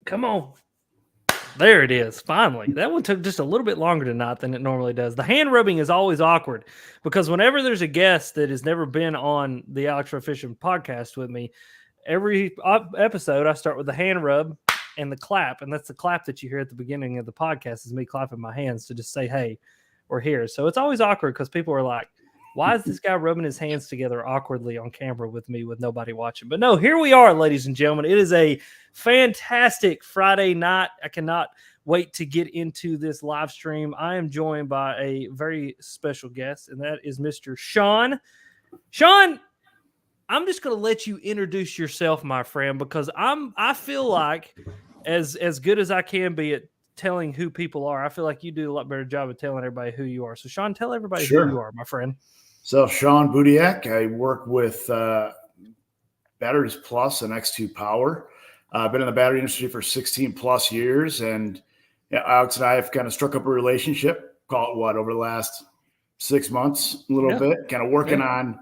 Come on. There it is. Finally. That one took just a little bit longer tonight than it normally does. The hand rubbing is always awkward because whenever there's a guest that has never been on the X2Power Fishing podcast with me, every episode I start with the hand rub and the clap. And that's the clap that you hear at the beginning of the podcast is me clapping my hands to just say, hey, we're here. So it's always awkward because people are like, why is this guy rubbing his hands together awkwardly on camera with me with nobody watching? But no, here we are, ladies and gentlemen. It is a fantastic Friday night. I cannot wait to get into this live stream. I am joined by a very special guest, and that is Mr. Shawn. Shawn, I'm just going to let you introduce yourself, my friend, because I feel like as good as I can be at telling who people are, I feel like you do a lot better job of telling everybody who you are. So, Shawn, tell everybody who you are, my friend. So, Shawn Budiac, I work with Batteries Plus and X2Power. I've been in the battery industry for 16 plus years, and Alex and I have kind of struck up a relationship, call it over the last 6 months, a little bit, kind of working on,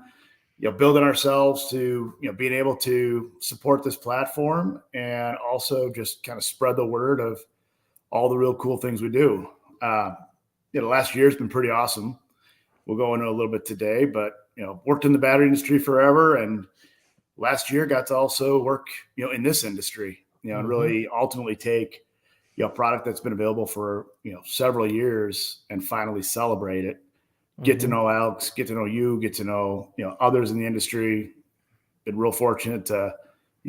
building ourselves to, being able to support this platform and also just kind of spread the word of all the real cool things we do. The last year has been pretty awesome. We'll go into a little bit today, but, worked in the battery industry forever. And last year got to also work, in this industry, and really ultimately take, a product that's been available for, several years and finally celebrate it. Get to know Alex, get to know you, get to know, others in the industry. Been real fortunate to,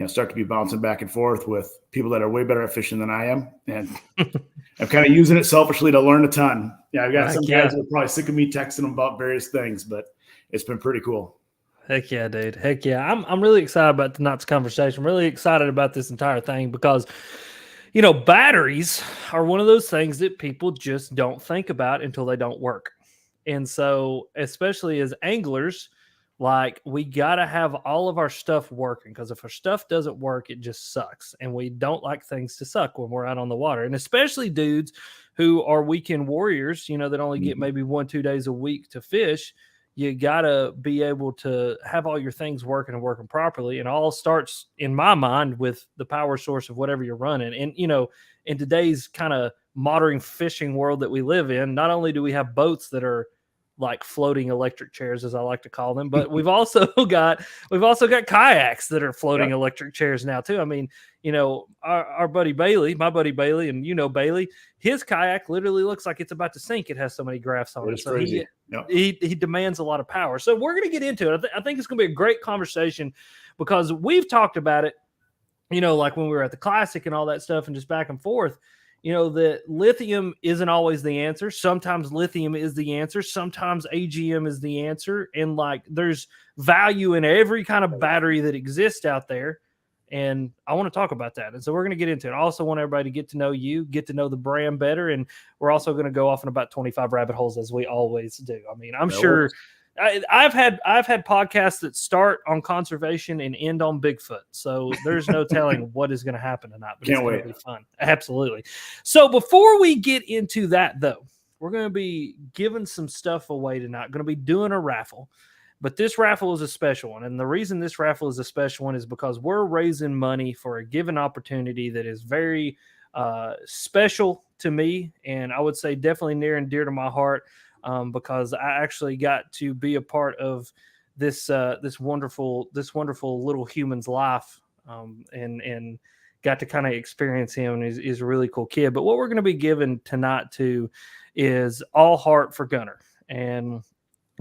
start to be bouncing back and forth with people that are way better at fishing than I am. And I'm kind of using it selfishly to learn a ton. I've got some guys that are probably sick of me texting them about various things, but it's been pretty cool. Heck yeah, dude. Heck yeah. I'm really excited about tonight's conversation. I'm really excited about this entire thing because, batteries are one of those things that people just don't think about until they don't work. And so, especially as anglers, like we got to have all of our stuff working because if our stuff doesn't work, it just sucks. And we don't like things to suck when we're out on the water. And especially dudes who are weekend warriors, that only get maybe 1-2 days a week to fish. You got to be able to have all your things working and working properly. And all starts, in my mind, with the power source of whatever you're running. And, in today's kind of modern fishing world that we live in, not only do we have boats that are like floating electric chairs, as I like to call them, but we've also got kayaks that are floating electric chairs now too. I mean, our buddy Bailey, my buddy Bailey, and Bailey, his kayak literally looks like it's about to sink. It has so many graphs on it. So crazy. He demands a lot of power. So we're going to get into it. I think it's going to be a great conversation because we've talked about it, like when we were at the Classic and all that stuff and just back and forth. That lithium isn't always the answer. Sometimes lithium is the answer. Sometimes AGM is the answer. And like there's value in every kind of battery that exists out there. And I want to talk about that. And so we're going to get into it. I also want everybody to get to know you, get to know the brand better. And we're also going to go off in about 25 rabbit holes as we always do. I mean, I'm sure I've had podcasts that start on conservation and end on Bigfoot. So there's no telling what is going to happen tonight, but it's going to be fun. Absolutely. So before we get into that though, we're going to be giving some stuff away tonight. Going to be doing a raffle, but this raffle is a special one. And the reason this raffle is a special one is because we're raising money for a given opportunity that is very special to me. And I would say definitely near and dear to my heart. Because I actually got to be a part of this wonderful little human's life, and got to kind of experience him. And he's a really cool kid. But what we're going to be giving tonight to is All Heart for Gunner. And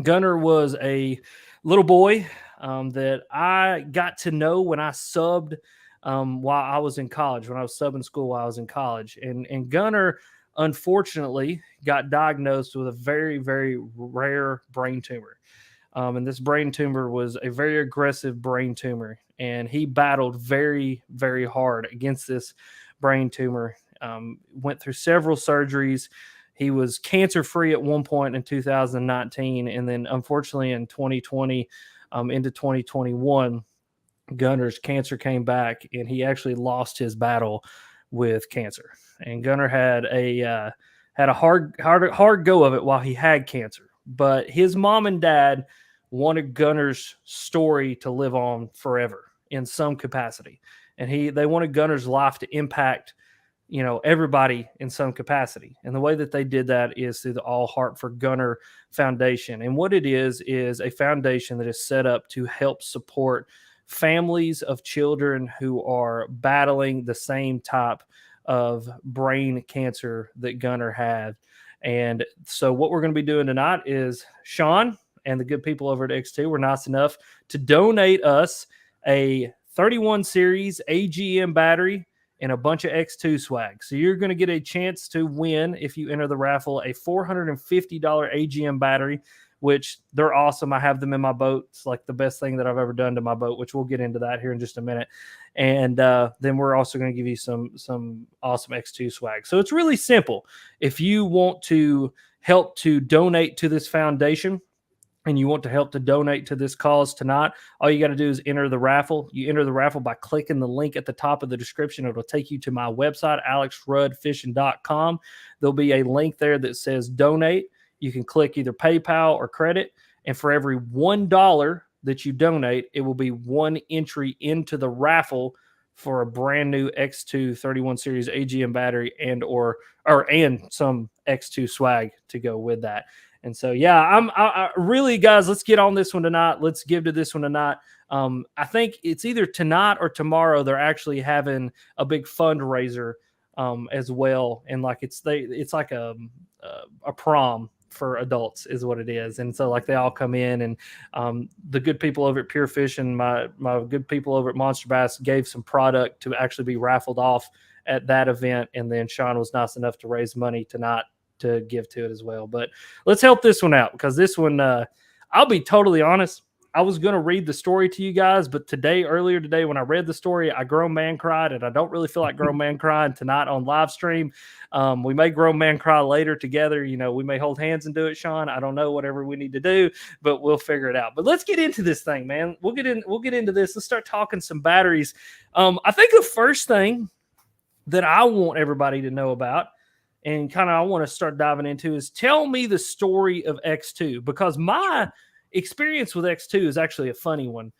Gunner was a little boy that I got to know when I subbed while I was in college. When I was subbing school while I was in college, and Gunner, unfortunately, got diagnosed with a very, very rare brain tumor. And this brain tumor was a very aggressive brain tumor. And he battled very, very hard against this brain tumor. Went through several surgeries. He was cancer-free at one point in 2019. And then, unfortunately, in 2020, into 2021, Gunner's cancer came back, and he actually lost his battle with cancer. And Gunner had a hard go of it while he had cancer. But his mom and dad wanted Gunner's story to live on forever in some capacity. And they wanted Gunner's life to impact everybody in some capacity. And the way that they did that is through the All Heart for Gunner Foundation. And what it is a foundation that is set up to help support families of children who are battling the same type of brain cancer that Gunner had. And so what we're going to be doing tonight is Shawn and the good people over at X2 were nice enough to donate us a 31 series AGM battery and a bunch of X2 swag. So you're going to get a chance to win, if you enter the raffle, a $450 AGM battery, which they're awesome. I have them in my boat. It's like the best thing that I've ever done to my boat, which we'll get into that here in just a minute. And then we're also going to give you some awesome X2 swag. So it's really simple. If you want to help to donate to this foundation, and you want to help to donate to this cause tonight, all you got to do is enter the raffle. You enter the raffle by clicking the link at the top of the description. It'll take you to my website, alexruddfishing.com. There'll be a link there that says donate. You can click either PayPal or credit. And for every $1 that you donate, it will be one entry into the raffle for a brand new X2 31 series AGM battery and some X2 swag to go with that. And so, yeah, I really, guys, let's get on this one tonight. Let's give to this one tonight. I think it's either tonight or tomorrow. They're actually having a big fundraiser as well. And like, it's like a prom for adults is what it is. And so like they all come in, and the good people over at Pure Fishing, my good people over at Monster Bass gave some product to actually be raffled off at that event. And then Shawn was nice enough to raise money tonight to give to it as well. But let's help this one out, because this one, I'll be totally honest, I was going to read the story to you guys, but earlier today, when I read the story, I grown man cried, and I don't really feel like grown man crying tonight on live stream. We may grown man cry later together. We may hold hands and do it, Shawn. I don't know, whatever we need to do, but we'll figure it out. But let's get into this thing, man. We'll get into this. Let's start talking some batteries. I think the first thing that I want everybody to know about, and kind of I want to start diving into, is tell me the story of X2, because my experience with X2 is actually a funny one.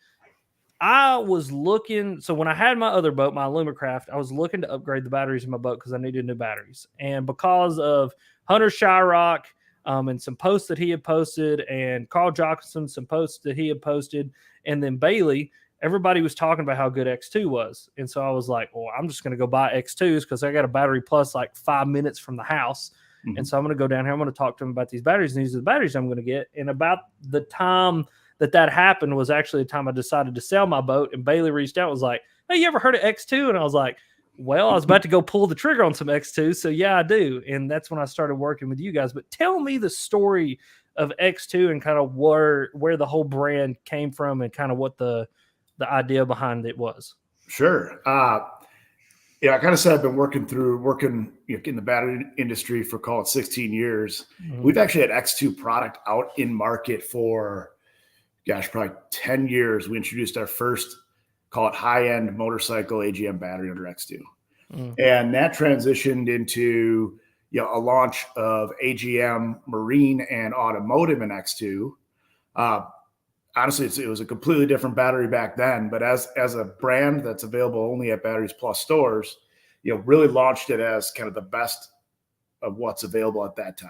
I was looking, so when I had my other boat, my Alumacraft, I was looking to upgrade the batteries in my boat because I needed new batteries. And because of Hunter Shyrock and some posts that he had posted, and Carl Jockson, some posts that he had posted, and then Bailey, everybody was talking about how good X2 was. And so I was like, well, I'm just going to go buy X2s because I got a battery plus like 5 minutes from the house. Mm-hmm. And so I'm going to go down here. I'm going to talk to him about these batteries, and these are the batteries I'm going to get. And about the time that happened was actually the time I decided to sell my boat. And Bailey reached out and was like, hey, you ever heard of X2? And I was like, well, I was about to go pull the trigger on some X2. So yeah, I do. And that's when I started working with you guys. But tell me the story of X2 and kind of where the whole brand came from, and kind of what the idea behind it was. Sure. I kind of said I've been working in the battery industry for, call it, 16 years. Mm-hmm. We've actually had X2 product out in market for, probably 10 years. We introduced our first, call it, high-end motorcycle AGM battery under X2. Mm-hmm. And that transitioned into, a launch of AGM marine and automotive in X2. Honestly, it was a completely different battery back then, but as a brand that's available only at Batteries Plus stores, really launched it as kind of the best of what's available at that time.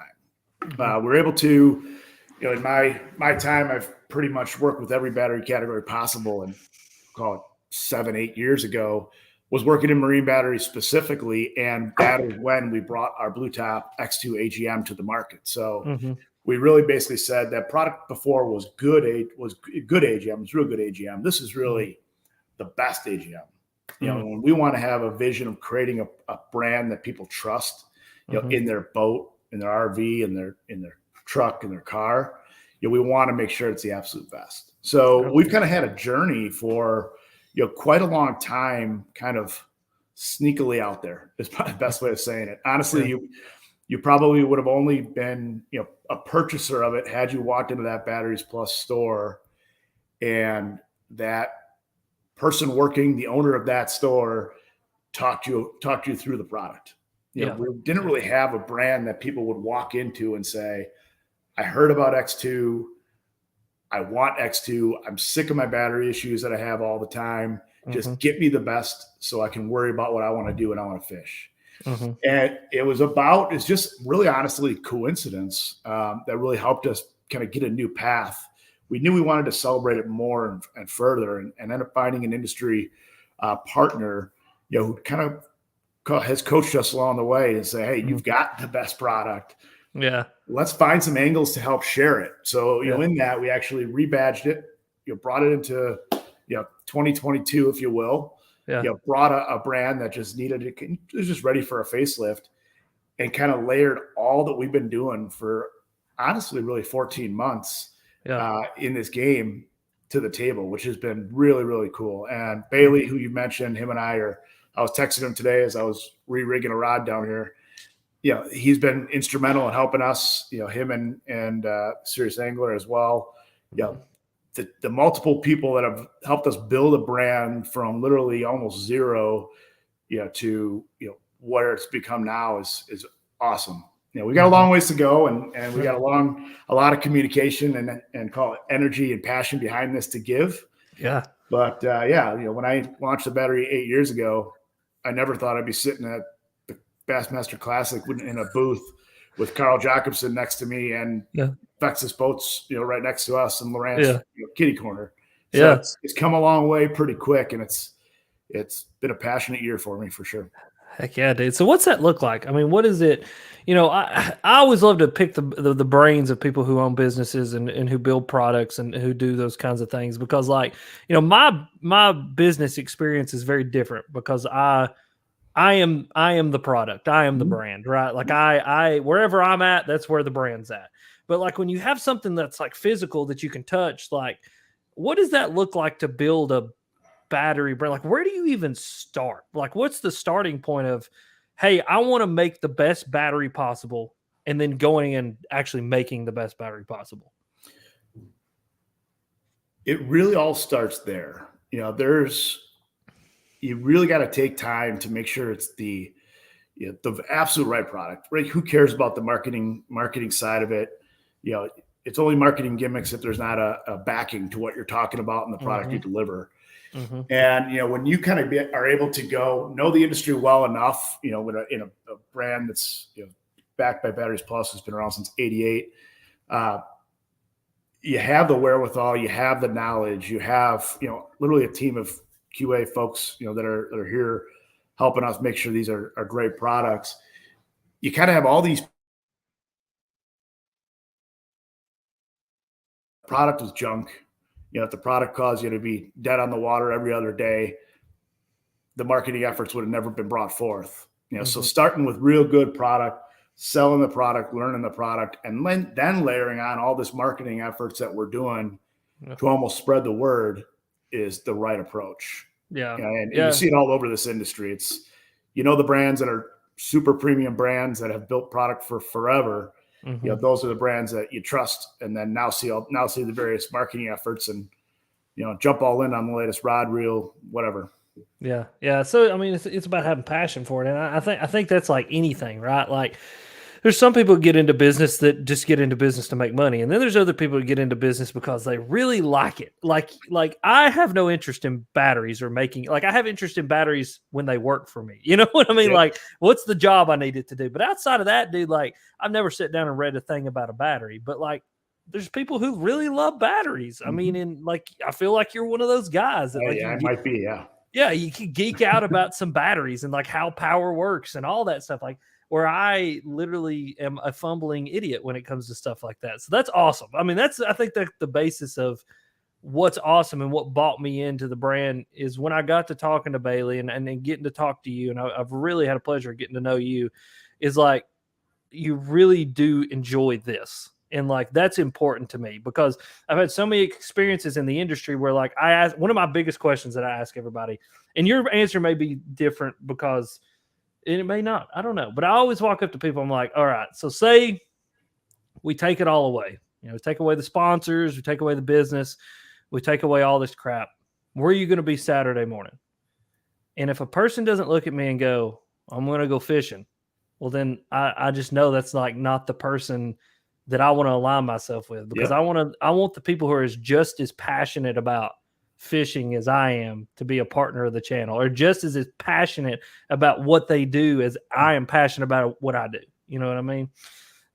Mm-hmm. We're able to, in my time, I've pretty much worked with every battery category possible, and call it 7-8 years ago, was working in marine batteries specifically, and that is when we brought our Blue Top X2 AGM to the market. So. Mm-hmm. We really basically said that product before was good AGM, was real good AGM. This is really the best AGM. When we want to have a vision of creating a brand that people trust, in their boat, in their RV, in their truck, in their car, we want to make sure it's the absolute best. So we've kind of had a journey for, quite a long time, kind of sneakily out there is probably the best way of saying it. Honestly, you probably would have only been, a purchaser of it had you walked into that Batteries Plus store, and that person working, the owner of that store, talked you through the product. We didn't really have a brand that people would walk into and say, I heard about X2. I want X2. I'm sick of my battery issues that I have all the time. Just get me the best so I can worry about what I want to do and I want to fish. And it's just really honestly coincidence that really helped us kind of get a new path. We knew we wanted to celebrate it more and further, and ended up finding an industry partner, who kind of has coached us along the way and say, hey, you've got the best product. Yeah. Let's find some angles to help share it. So, in that, we actually rebadged it, brought it into, 2022, if you will. Yeah. Brought a brand that just it was just ready for a facelift, and kind of layered all that we've been doing for honestly really 14 months in this game to the table, which has been really, really cool. And Bailey, who you mentioned, him and I was texting him today as I was re-rigging a rod down here. He's been instrumental in helping us, him and Serious Angler as well. The multiple people that have helped us build a brand from literally almost zero, to, where it's become now is awesome. We got a long ways to go, and we got a lot of communication and call it energy and passion behind this to give. Yeah. But when I launched the battery 8 years ago, I never thought I'd be sitting at the Bassmaster Classic in a booth with Carl Jacobson next to me and Vexus Boats, right next to us, and Lowrance kitty corner. So it's come a long way pretty quick, and it's been a passionate year for me for sure. Heck yeah, dude. So what's that look like? I mean, what is it? I always love to pick the brains of people who own businesses and who build products and who do those kinds of things, because my business experience is very different, because I am the product. I am the brand, right? Like I wherever I'm at, that's where the brand's at. But like when you have something that's like physical that you can touch, like what does that look like to build a battery brand? Like where do you even start? Like what's the starting point of, hey, I want to make the best battery possible, and then going and actually making the best battery possible? It really all starts there. You really got to take time to make sure it's the absolute right product, right? Who cares about the marketing side of it? It's only marketing gimmicks if there's not a backing to what you're talking about and the product you deliver. And, when you kind of are able to know the industry well enough, in a brand that's, backed by Batteries Plus, has been around since '88, you have the wherewithal, you have the knowledge, you have, literally a team of QA folks, that are here helping us make sure these are great products. You kind of have all these. Product is junk. If the product caused you to be dead on the water every other day, the marketing efforts would have never been brought forth. So starting with real good product, selling the product, learning the product, and then layering on all this marketing efforts that we're doing to almost spread the word is the right approach. And you see it all over this industry. It's, the brands that are super premium brands that have built product for forever. Those are the brands that you trust, and then now see the various marketing efforts, and jump all in on the latest rod, reel, whatever. Yeah. So I mean, it's about having passion for it, and I think that's like anything, right? Like, there's some people who get into business that just get into business to make money, and then there's other people who get into business because they really like it. Like I have no interest in batteries or making. Like I have interest in batteries when they work for me. You know what I mean? Like, what's the job I need it to do? But outside of that, dude, like I've never sat down and read a thing about a battery. But like, there's people who really love batteries. I mean, and like I feel like you're one of those guys that I might be. Yeah, you can geek out about some batteries and like how power works and all that stuff. Like, where I literally am a fumbling idiot when it comes to stuff like that. So that's awesome. I mean, I think that's the basis of what's awesome, and what brought me into the brand is when I got to talking to Bailey and getting to talk to you. And I've really had a pleasure getting to know you, is like, you really do enjoy this. And like, that's important to me, because I've had so many experiences in the industry where like I ask, one of my biggest questions that I ask everybody, and your answer may be different because it may not, I don't know. But I always walk up to people, I'm like, all right, so say we take it all away. Take away the sponsors, we take away the business, we take away all this crap. Where are you going to be Saturday morning? And if a person doesn't look at me and go, I'm going to go fishing, well, then I just know that's like not the person that I want to align myself with, because I want the people who are just as passionate about fishing as I am to be a partner of the channel, or just as passionate about what they do as I am passionate about what I do. You know what I mean?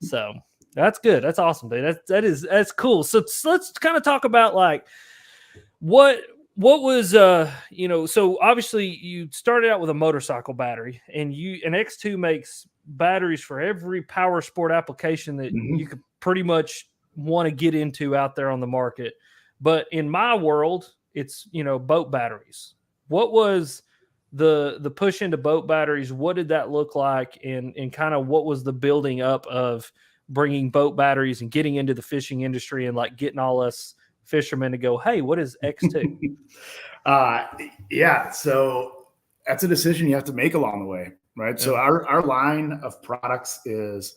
So that's good. That's awesome, dude. That's cool. So let's kind of talk about like what was so obviously you started out with a motorcycle battery, and X2 makes batteries for every power sport application that you could pretty much want to get into out there on the market. But in my world, it's boat batteries. What was the push into boat batteries? What did that look like, and kind of what was the building up of bringing boat batteries and getting into the fishing industry and like getting all us fishermen to go, hey, what is X2? Yeah, so that's a decision you have to make along the way, right? Yeah. So our line of products is,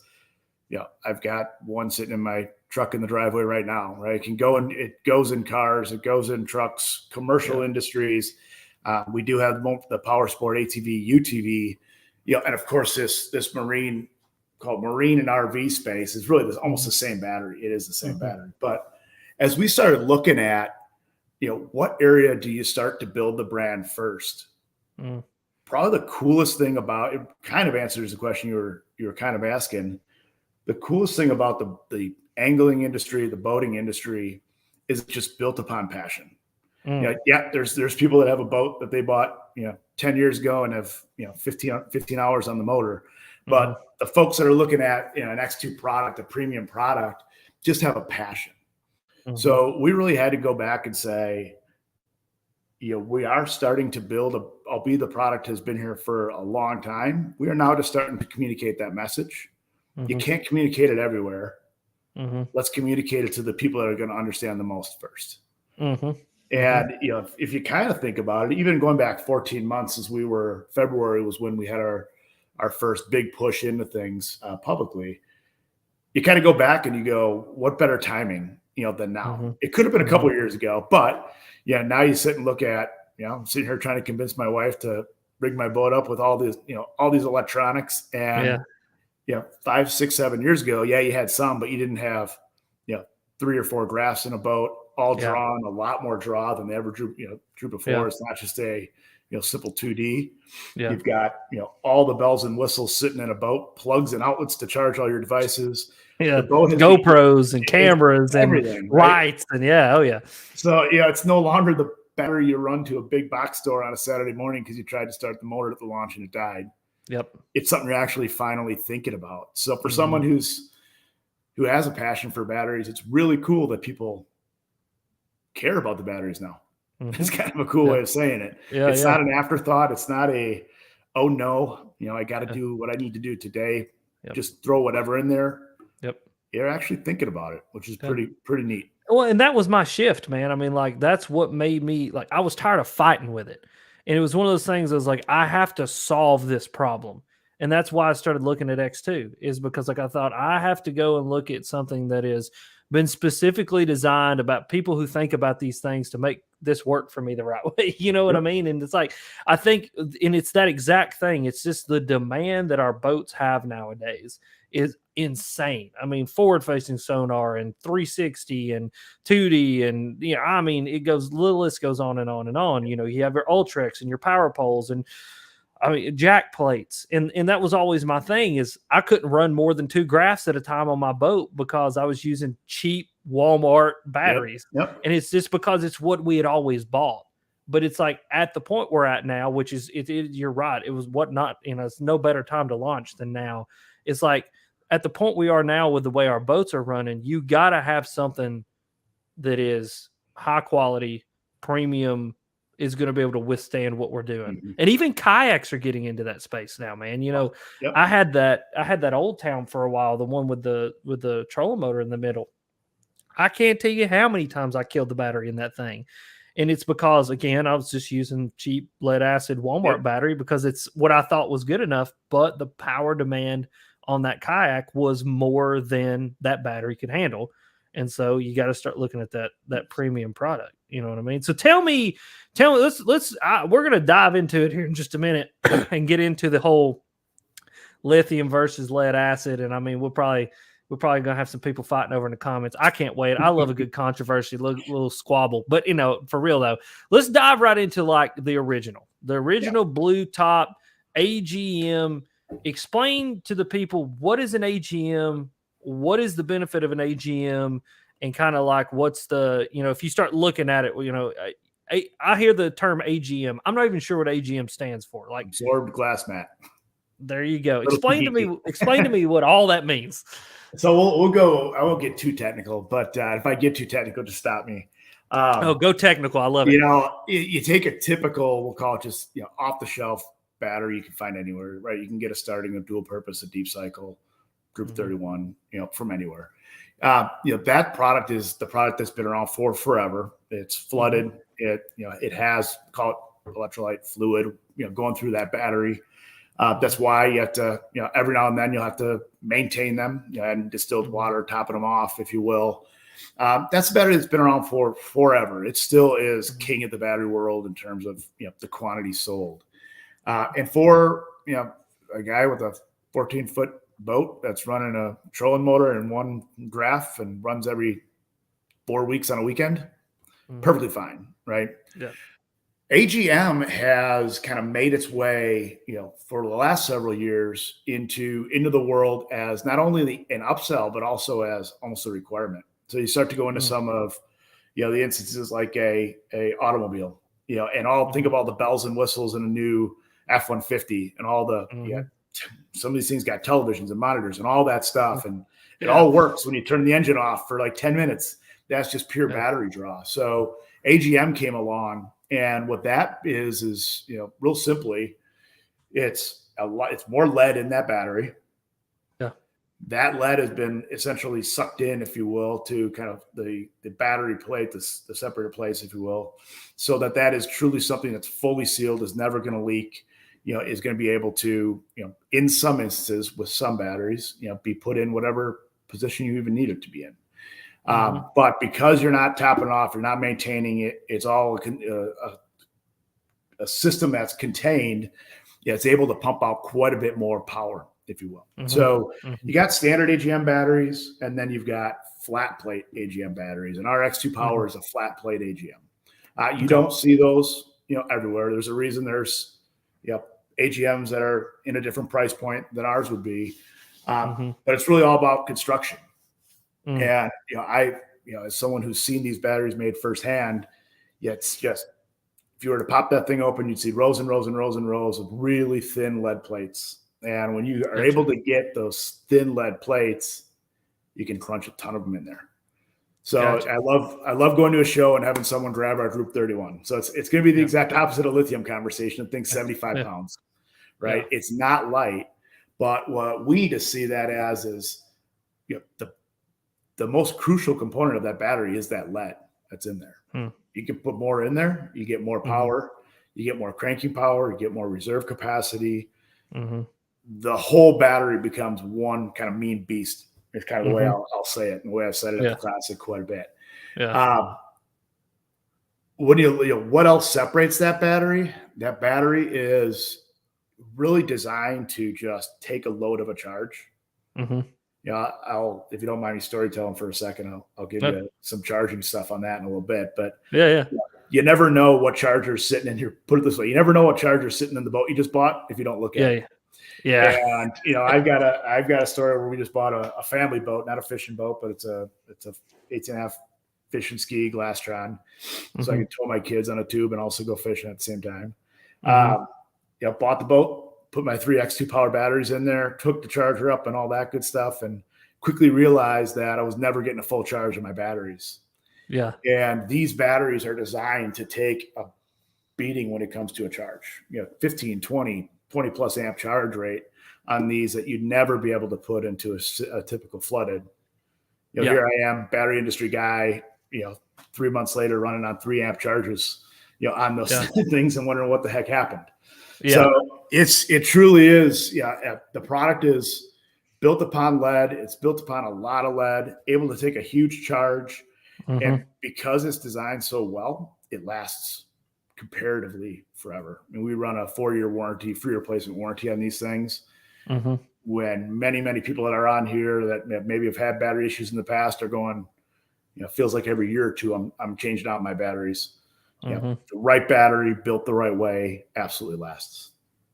I've got one sitting in my truck in the driveway right now, right? It goes in cars, it goes in trucks, commercial industries. We do have the power sport ATV, UTV, and of course this marine called marine and RV space is really almost the same battery. It is the same battery. But as we started looking at, what area do you start to build the brand first? Probably the coolest thing about it kind of answers the question you were kind of asking. The coolest thing about the angling industry, the boating industry, is just built upon passion. There's people that have a boat that they bought 10 years ago and have 15 hours on the motor, but the folks that are looking at an X2 product, a premium product, just have a passion. So we really had to go back and say, we are starting to build albeit the product has been here for a long time, we are now just starting to communicate that message. You can't communicate it everywhere. Let's communicate it to the people that are going to understand the most first. And if you kind of think about it, even going back 14 months, as February was when we had our first big push into things publicly. You kind of go back and you go, what better timing, than now? It could have been a couple of years ago, but now you sit and look at, I'm sitting here trying to convince my wife to rig my boat up with all these electronics, and 5, 6, 7 years ago, you had some, but you didn't have 3 or 4 graphs in a boat, all drawn, a lot more draw than they ever drew before. It's not just a simple 2D. You've got all the bells and whistles sitting in a boat, plugs and outlets to charge all your devices. The boat has GoPros and cameras and everything, lights, right? And So it's no longer the battery you run to a big box store on a Saturday morning because you tried to start the motor at the launch and it died. It's something you're actually finally thinking about. So for someone who has a passion for batteries, it's really cool that people care about the batteries now. It's kind of a cool way of saying it. It's not an afterthought. It's not oh no, I got to do what I need to do today. Just throw whatever in there. You're actually thinking about it, which is pretty neat. Well, and that was my shift, man. I mean, like, that's what made me, like, I was tired of fighting with it. And it was one of those things I was like, I have to solve this problem. And that's why I started looking at X2, is because like I thought I have to go and look at something that has been specifically designed about people who think about these things to make this work for me the right way. You know what I mean? And it's like, I think, and it's that exact thing. It's just the demand that our boats have nowadays is insane. I mean, forward-facing sonar and 360 and 2D, and I mean, it goes, the list goes on and on and on. You have your Ultrex and your power poles and jack plates, and that was always my thing, is I couldn't run more than 2 graphs at a time on my boat because I was using cheap Walmart batteries. And it's just because it's what we had always bought. But it's like at the point we're at now, which is you're right, it was it's no better time to launch than now. It's like at the point we are now with the way our boats are running, you got to have something that is high quality, premium, is going to be able to withstand what we're doing. And even kayaks are getting into that space now, man. I had that Old Town for a while, the one with the trolling motor in the middle. I can't tell you how many times I killed the battery in that thing. And it's because, again, I was just using cheap lead acid Walmart battery because it's what I thought was good enough, but the power demand on that kayak was more than that battery could handle. And so you got to start looking at that premium product. You know what I mean? So tell me, we're going to dive into it here in just a minute and get into the whole lithium versus lead acid. And I mean, we'll probably we're probably going to have some people fighting over in the comments. I can't wait. I love a good controversy, little squabble. But, for real, though, let's dive right into, like, the original blue top AGM. Explain to the people, what is an AGM? What is the benefit of an AGM? And kind of like, what's the, if you start looking at it, I hear the term AGM. I'm not even sure what AGM stands for. Like, absorbed glass mat. There you go. Explain to me what all that means. So we'll go. I won't get too technical, but if I get too technical, just stop me. Go technical. I love it. You take a typical, we'll call it just off the shelf battery you can find anywhere, right? You can get a starting, a dual purpose, a deep cycle, Group 31, from anywhere. That product is the product that's been around for forever. It's flooded. It has, call it electrolyte fluid, going through that battery. That's why you have to, every now and then you'll have to maintain them and distilled water, topping them off, if you will. That's a battery that's been around for forever. It still is king of the battery world in terms of, the quantity sold. And for, a guy with a 14-foot boat that's running a trolling motor and one graph and runs every 4 weeks on a weekend, perfectly fine, right? Yeah. AGM has kind of made its way, for the last several years into the world as not only an upsell, but also as almost a requirement. So you start to go into some of, the instances like a automobile, and think of all the bells and whistles in a new F-150 and all the, some of these things got televisions and monitors and all that stuff. And it all works when you turn the engine off for like 10 minutes. That's just pure battery draw. So AGM came along. And what that is, real simply, it's more lead in that battery. Yeah. That lead has been essentially sucked in, if you will, to kind of the battery plate, the separator plates, if you will, so that is truly something that's fully sealed, is never going to leak, is going to be able to, in some instances with some batteries, be put in whatever position you even need it to be in. But because you're not topping off, you're not maintaining it, it's all a system that's contained. It's able to pump out quite a bit more power, if you will. So you got standard AGM batteries, and then you've got flat plate AGM batteries. And our X2Power is a flat plate AGM. You don't see those, everywhere. There's a reason there's, AGMs that are in a different price point than ours would be. But it's really all about construction. And, as someone who's seen these batteries made firsthand, it's just, if you were to pop that thing open, you'd see rows and rows and rows and rows of really thin lead plates. And when you are able to get those thin lead plates, you can crunch a ton of them in there. So I love going to a show and having someone grab our Group 31. So it's going to be the exact opposite of lithium conversation. I think 75 pounds, right? Yeah. It's not light, but what we need to see that as is, the most crucial component of that battery is that lead that's in there. You can put more in there, you get more power, you get more cranking power, you get more reserve capacity. The whole battery becomes one kind of mean beast. It's kind of the way I'll say it, and the way I've said it at the Classic quite a bit. What else separates that battery? That battery is really designed to just take a load of a charge. If you don't mind me storytelling for a second, I'll give you some charging stuff on that in a little bit. But you never know what charger's sitting in here. Put it this way: you never know what charger's sitting in the boat you just bought if you don't look at it. And I've got a story where we just bought a family boat, not a fishing boat, but it's a 18.5 fishing ski Glastron, so I can tow my kids on a tube and also go fishing at the same time. Bought the boat. Put my 3 X2Power batteries in there, took the charger up and all that good stuff, and quickly realized that I was never getting a full charge of my batteries. And these batteries are designed to take a beating when it comes to a charge, 15, 20 plus amp charge rate on these that you'd never be able to put into a typical flooded. Here I am, battery industry guy, 3 months later running on 3 amp charges, on those things and wondering what the heck happened. So it truly is. The product is built upon lead. It's built upon a lot of lead, able to take a huge charge. And because it's designed so well, it lasts comparatively forever. I mean, we run a 4-year warranty, free replacement warranty on these things. when many people that are on here that maybe have had battery issues in the past are going, feels like every year or two I'm changing out my batteries. The right battery built the right way absolutely lasts.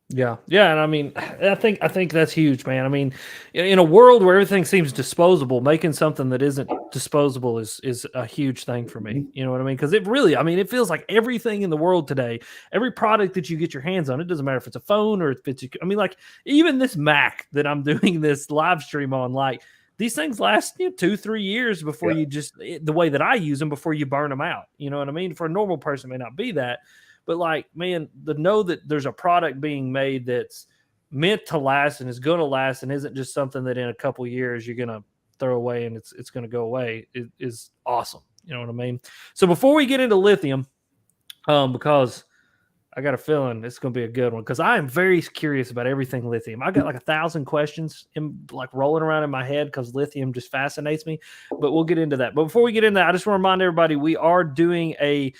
Yeah. Yeah. And I mean, I think that's huge, man. I mean, in a world where everything seems disposable, making something that isn't disposable is a huge thing for me. You know what I mean? Because it feels like everything in the world today, every product that you get your hands on, it doesn't matter if it's a phone or if it's, like even this Mac that I'm doing this live stream on, like these things last 2-3 years before you the way that I use them, before you burn them out. You know what I mean? For a normal person, it may not be that. But like, man, to know that there's a product being made that's meant to last and is going to last and isn't just something that in a couple years you're going to throw away and it's going to go away is awesome. You know what I mean? So before we get into lithium, because I got a feeling it's going to be a good one, because I am very curious about everything lithium. I got like 1,000 questions rolling around in my head because lithium just fascinates me. But we'll get into that. But before we get into that, I just want to remind everybody we are doing a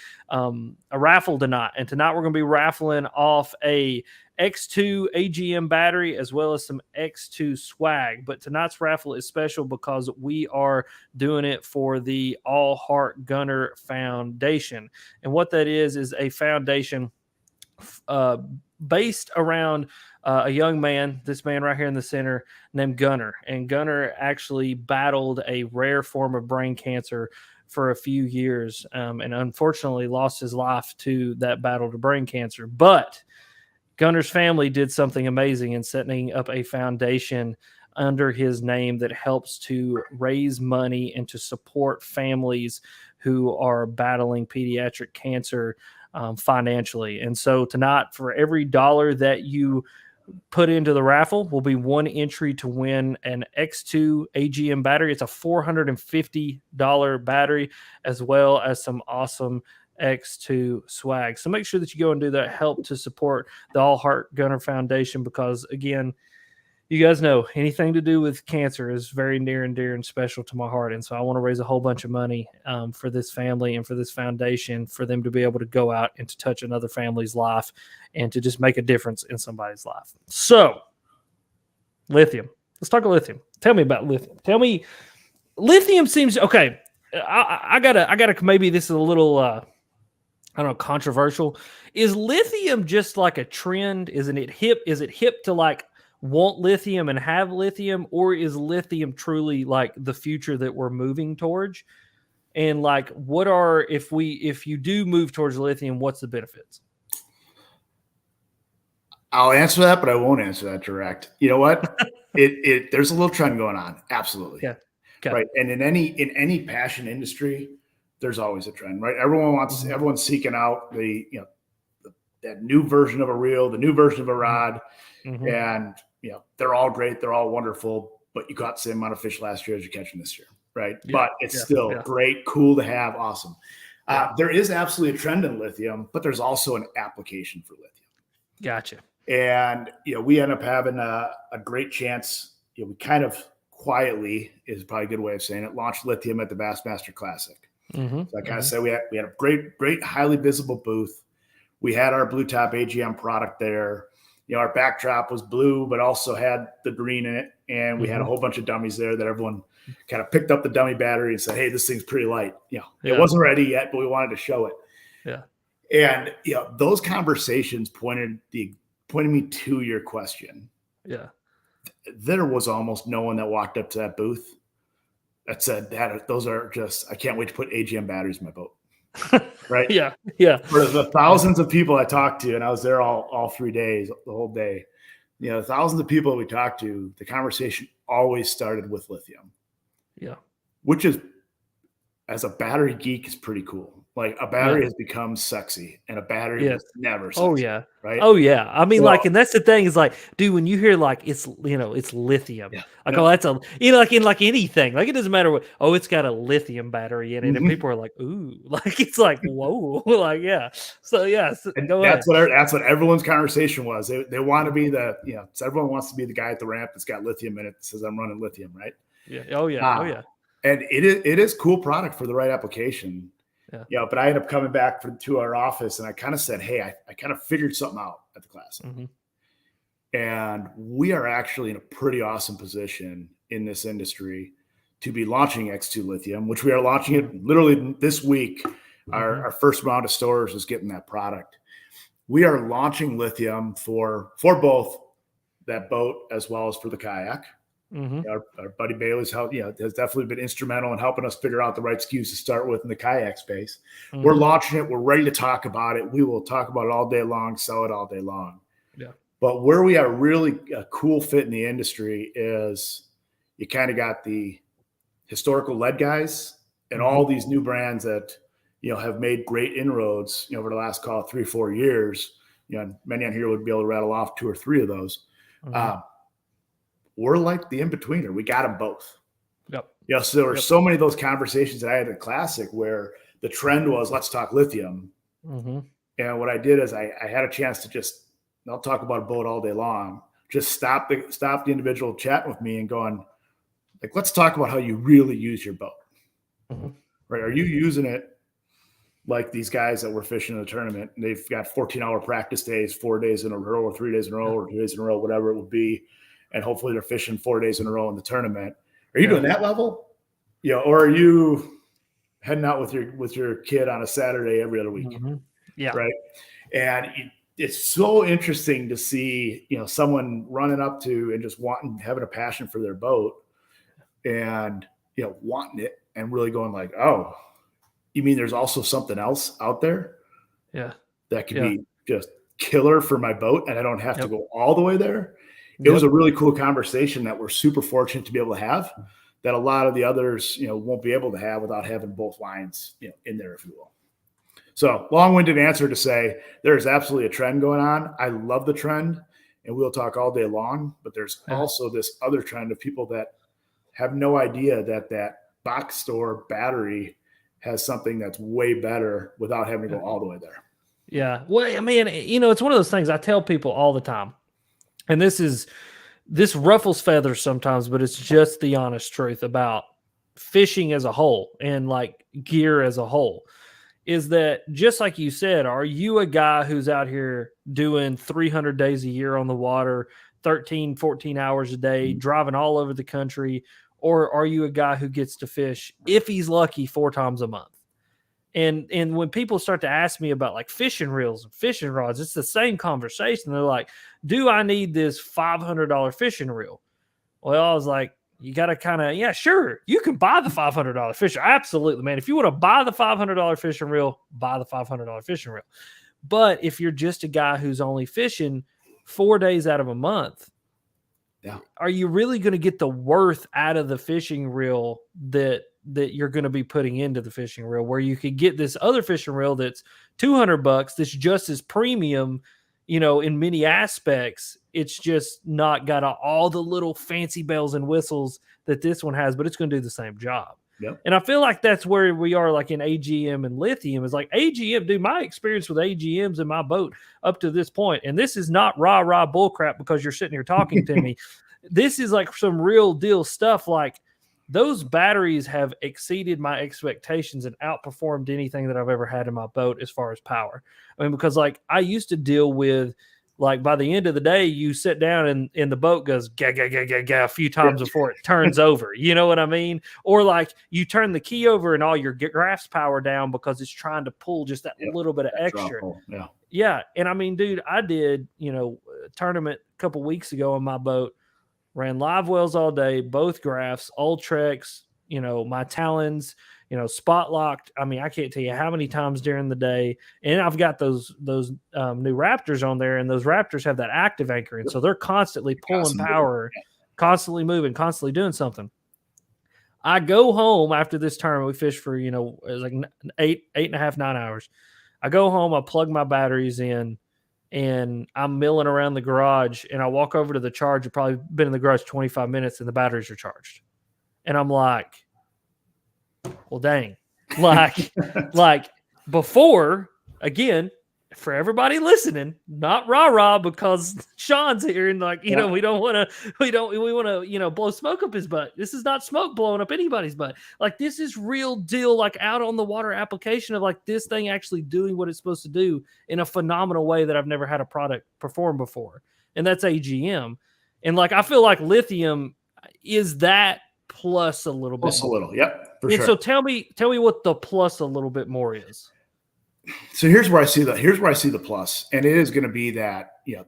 raffle tonight, and tonight we're going to be raffling off a X2 AGM battery as well as some X2 swag. But tonight's raffle is special because we are doing it for the All Heart Gunner Foundation, and what that is a foundation based around a young man, this man right here in the center, named Gunner. And Gunner actually battled a rare form of brain cancer for a few years, and unfortunately lost his life to that battle to brain cancer. But Gunner's family did something amazing in setting up a foundation under his name that helps to raise money and to support families who are battling pediatric cancer financially. And so tonight, for every dollar that you put into the raffle, will be one entry to win an X2 AGM battery. It's a $450 battery, as well as some awesome X2 swag. So make sure that you go and do that. Help to support the All Heart Gunner Foundation, because again, you guys know anything to do with cancer is very near and dear and special to my heart. And so I want to raise a whole bunch of money for this family and for this foundation, for them to be able to go out and to touch another family's life and to just make a difference in somebody's life. So lithium, let's talk about lithium. Tell me about lithium. Tell me, lithium seems okay. I gotta, maybe this is a little, I don't know, controversial. Is lithium just like a trend? Isn't it hip? Is it hip to like want lithium and have lithium, or is lithium truly like the future that we're moving towards? And like, what are, if you do move towards lithium, what's the benefits? I'll answer that, but I won't answer that direct. You know what? There's a little trend going on. Absolutely. Yeah. Okay. Right. And in any passion industry, there's always a trend, right? Everyone's seeking out that new version of a reel, the new version of a rod. And they're all great, they're all wonderful, but you caught the same amount of fish last year as you're catching this year, right? But it's still great, cool to have, awesome. There is absolutely a trend in lithium, but there's also an application for lithium. Gotcha. And we end up having a great chance. We kind of quietly, is probably a good way of saying it, launched lithium at the Bassmaster Classic. So like I said, we had a great, highly visible booth. We had our blue top AGM product there. Our backdrop was blue, but also had the green in it. And we had a whole bunch of dummies there that everyone kind of picked up the dummy battery and said, hey, this thing's pretty light. It wasn't ready yet, but we wanted to show it. And, those conversations pointed me to your question. There was almost no one that walked up to that booth that said those are just, I can't wait to put AGM batteries in my boat. Right. For the thousands of people I talked to, and I was there all 3 days, the whole day, thousands of people we talked to, the conversation always started with lithium. Which is, as a battery geek, is pretty cool. Like, a battery has become sexy, and a battery was never sexy. Right. I mean, and that's the thing is like, dude, when you hear like it's lithium, oh, that's a like in anything, like it doesn't matter what, it's got a lithium battery in it, and people are like, ooh, like it's like whoa, like so and go that's what everyone's conversation was. They want to be everyone wants to be the guy at the ramp that's got lithium in it that says I'm running lithium, right? And it is cool product for the right application. But I ended up coming back to our office, and I kind of said, hey, I kind of figured something out at the class. And we are actually in a pretty awesome position in this industry to be launching X2 Lithium, which we are launching it literally this week. Our first round of stores is getting that product. We are launching lithium for both that boat as well as for the kayak. Our buddy Bailey's help, has definitely been instrumental in helping us figure out the right SKUs to start with in the kayak space. We're launching it. We're ready to talk about it. We will talk about it all day long, sell it all day long. Yeah. But where we are really a cool fit in the industry is you kind of got the historical lead guys and all these new brands that, have made great inroads, over the last, call it 3-4 years. Many on here would be able to rattle off 2 or 3 of those. We're like the in-betweener. We got them both. Yep. So there were so many of those conversations that I had at Classic where the trend was, let's talk lithium. And what I did is I had a chance to just, I'll talk about a boat all day long, just stop the individual chatting with me and going, like, let's talk about how you really use your boat. Right? Are you using it like these guys that were fishing in the tournament? And they've got 14-hour practice days, 4 days in a row, or 3 days in a row, or 2 days in a row, whatever it would be. And hopefully they're fishing 4 days in a row in the tournament. Are you doing that level? Or are you heading out with your kid on a Saturday every other week? Right. And it's so interesting to see, someone running up to and just having a passion for their boat and, wanting it and really going like, oh, you mean there's also something else out there? Yeah. That could be just killer for my boat and I don't have to go all the way there. It was a really cool conversation that we're super fortunate to be able to have that a lot of the others, won't be able to have without having both lines, in there, if you will. So long-winded answer to say there's absolutely a trend going on. I love the trend and we'll talk all day long, but there's also this other trend of people that have no idea that box store battery has something that's way better without having to go all the way there. Yeah. Well, I mean, it's one of those things I tell people all the time. And this ruffles feathers sometimes, but it's just the honest truth about fishing as a whole and like gear as a whole, is that just like you said, are you a guy who's out here doing 300 days a year on the water, 13, 14 hours a day, driving all over the country, or are you a guy who gets to fish, if he's lucky, 4 times a month? And when people start to ask me about like fishing reels and fishing rods, it's the same conversation. They're like, do I need this $500 fishing reel? Well, I was like, you got to kind of, sure. You can buy the $500 fishing. Absolutely, man. If you want to buy the $500 fishing reel, buy the $500 fishing reel. But if you're just a guy who's only fishing 4 days out of a month, are you really going to get the worth out of the fishing reel that you're going to be putting into the fishing reel, where you could get this other fishing reel that's $200 that's just as premium, in many aspects. It's just not got all the little fancy bells and whistles that this one has, but it's going to do the same job. Yep. And I feel like that's where we are, like in AGM and lithium, is like AGM, dude, my experience with AGMs in my boat up to this point, and this is not rah bullcrap because you're sitting here talking to me. This is like some real deal stuff. Like, those batteries have exceeded my expectations and outperformed anything that I've ever had in my boat as far as power. I mean, because like I used to deal with, like, by the end of the day, you sit down and the boat goes ga ga ga ga ga a few times before it turns over. You know what I mean? Or like you turn the key over and all your graphs power down because it's trying to pull just that little bit of extra. Yeah. And I mean, dude, I did, a tournament a couple weeks ago on my boat. Ran live wells all day, both graphs, Ultrex, my talons, spot locked. I mean, I can't tell you how many times during the day. And I've got those new Raptors on there, and those Raptors have that active anchor. And so they're constantly pulling power, constantly moving, constantly doing something. I go home after this tournament. We fished for, it was like 8.5, 9 hours. I go home, I plug my batteries in, and I'm milling around the garage, and I walk over to the charge. I've probably been in the garage 25 minutes and the batteries are charged. And I'm like, well, dang, like before, again, for everybody listening, not rah because Shawn's here and like, we want to, blow smoke up his butt. This is not smoke blowing up anybody's butt. Like, this is real deal, like out on the water application of like this thing actually doing what it's supposed to do in a phenomenal way that I've never had a product perform before. and that's AGM. And like, I feel like lithium is that plus a little bit. Plus a little, yep, for and sure. So tell me what the plus a little bit more is. So here's where I see the plus, and it is going to be that, you know,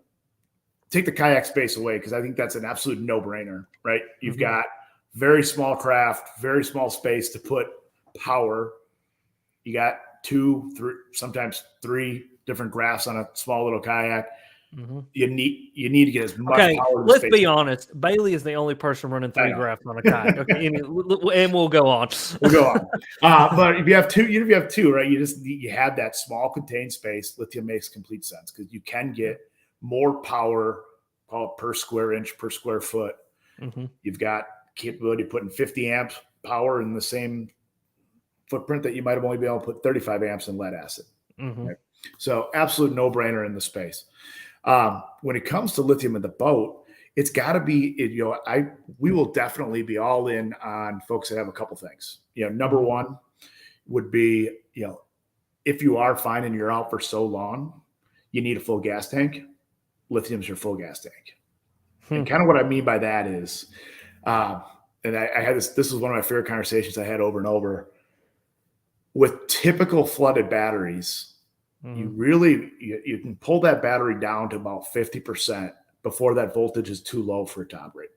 take the kayak space away, because I think that's an absolute no-brainer, right? You've got very small craft, very small space to put power. You got 2, 3, sometimes 3 different graphs on a small little kayak. You need to get as much power. Let's be honest. Bailey is the only person running 3 graphs on a kayak. Okay, and we'll go on. But if you have two, right? You have that small contained space. Lithium makes complete sense, because you can get more power, call it per square inch, per square foot. You've got capability of putting 50 amp power in the same footprint that you might have only been able to put 35 amps in lead acid. Right? So absolute no-brainer in the space. When it comes to lithium in the boat, it's got to be, we will definitely be all in on folks that have a couple things. Number one would be, if you are finding you're out for so long, you need a full gas tank. Lithium's your full gas tank. And kind of what I mean by that is, and I had this is one of my favorite conversations I had over and over. With typical flooded batteries, you can pull that battery down to about 50% before that voltage is too low for it to operate.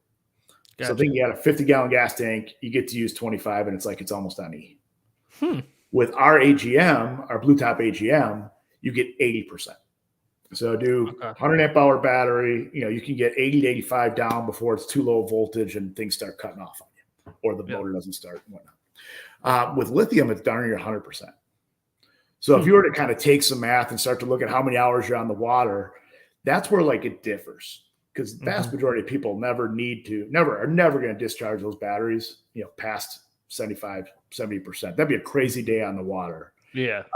Gotcha. So I think you got a 50-gallon gas tank, you get to use 25, and it's almost on E. With our AGM, our Blue Top AGM, you get 80%. So do 100 amp hour battery, you can get 80 to 85 down before it's too low voltage and things start cutting off on you, or the motor doesn't start and whatnot. With lithium, it's darn near 100%. So if you were to kind of take some math and start to look at how many hours you're on the water, that's where it differs, because the vast majority of people are never going to discharge those batteries, past 75, 70%. That'd be a crazy day on the water. We had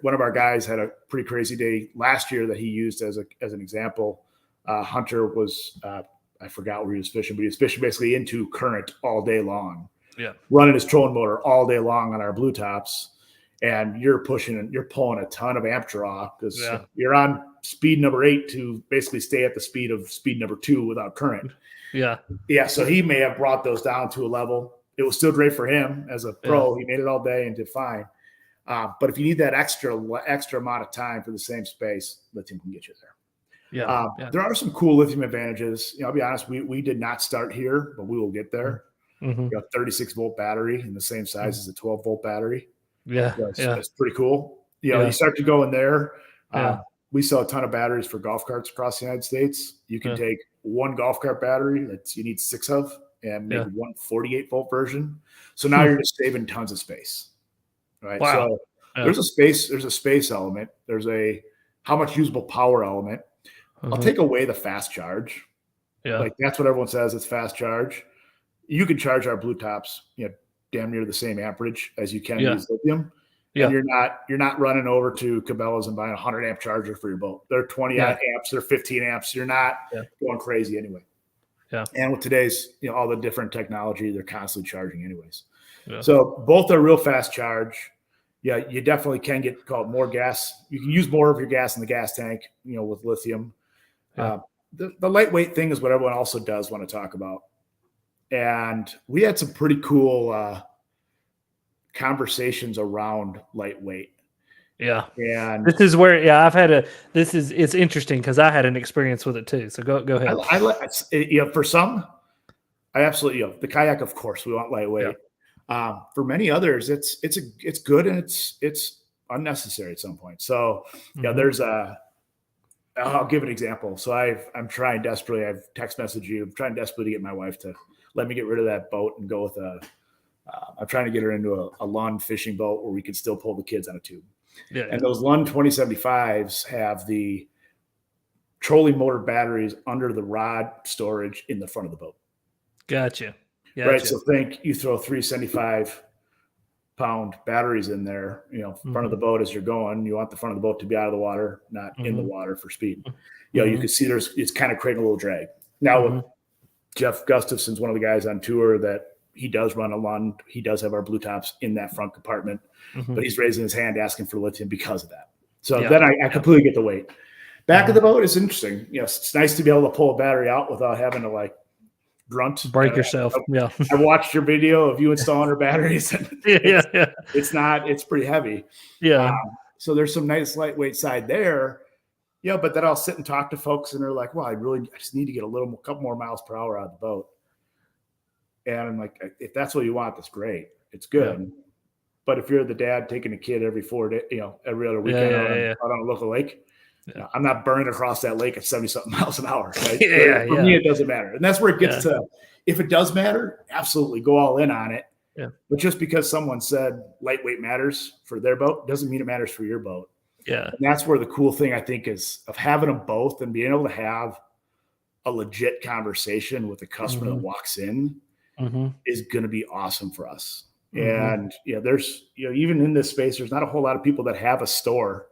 one of our guys had a pretty crazy day last year that he used as an example. Hunter was, I forgot where he was fishing, but he was fishing basically into current all day long. Running his trolling motor all day long on our Blue Tops, and you're pulling a ton of amp draw, because you're on speed number 8 to basically stay at the speed of speed number 2 without current. So he may have brought those down to a level. It was still great for him as a pro. He made it all day and did fine. But if you need that extra amount of time for the same space, lithium can get you there. There are some cool lithium advantages. I'll be honest, we did not start here, but we will get there. 36 volt battery in the same size as a 12 volt battery. That's pretty cool. You start to go in there. We sell a ton of batteries for golf carts across the United States. You can take one golf cart battery that you need 6 of and make one 48 volt version. So now you're just saving tons of space. Right. Wow. So there's a space element. There's a how much usable power element. I'll take away the fast charge. That's what everyone says. It's fast charge. You can charge our Blue Tops, damn near the same amperage as you can use lithium. And you're not running over to Cabela's and buying a 100 amp charger for your boat. They're 20 amps, they're 15 amps. You're not going crazy anyway. And with today's, all the different technology, they're constantly charging anyways. So both are real fast charge. You definitely can get called more gas. You can use more of your gas in the gas tank, with lithium. The lightweight thing is what everyone also does want to talk about. And we had some pretty cool conversations around lightweight. And this is where, it's interesting, because I had an experience with it too. So go ahead. For some, I absolutely, the kayak, of course, we want lightweight. For many others, it's good, and it's unnecessary at some point. So I'll give an example. So I'm trying desperately. I've text messaged you. I'm trying desperately to get my wife to let me get rid of that boat and go with I'm trying to get her into a Lund fishing boat where we can still pull the kids on a tube. And those Lund 2075s have the trolling motor batteries under the rod storage in the front of the boat. Gotcha. Right. So think you throw 3 75-pound batteries in there, front of the boat as you're going. You want the front of the boat to be out of the water, not in the water for speed. You can see it's kind of creating a little drag. Now, with Jeff Gustafson's one of the guys on tour that he does run a Lund. He does have our Blue Tops in that front compartment, but he's raising his hand asking for lithium because of that. So then I completely get the weight. Back of the boat is interesting. It's nice to be able to pull a battery out without having to like grunt. Break yourself. Yeah. I watched your video of you installing her batteries. And it's pretty heavy. Yeah. So there's some nice lightweight side there. Yeah, but then I'll sit and talk to folks and they're like, well, I just need to get a couple more miles per hour out of the boat. And I'm like, if that's what you want, that's great. It's good. Yeah. But if you're the dad taking a kid every 4 days, every other weekend out on a local lake, I'm not burning across that lake at 70-something miles an hour. Right? For me, it doesn't matter. And that's where it gets to, if it does matter, absolutely go all in on it. Yeah. But just because someone said lightweight matters for their boat doesn't mean it matters for your boat. Yeah. And that's where the cool thing, I think, is of having them both and being able to have a legit conversation with the customer that walks in is going to be awesome for us. And, there's, even in this space, there's not a whole lot of people that have a store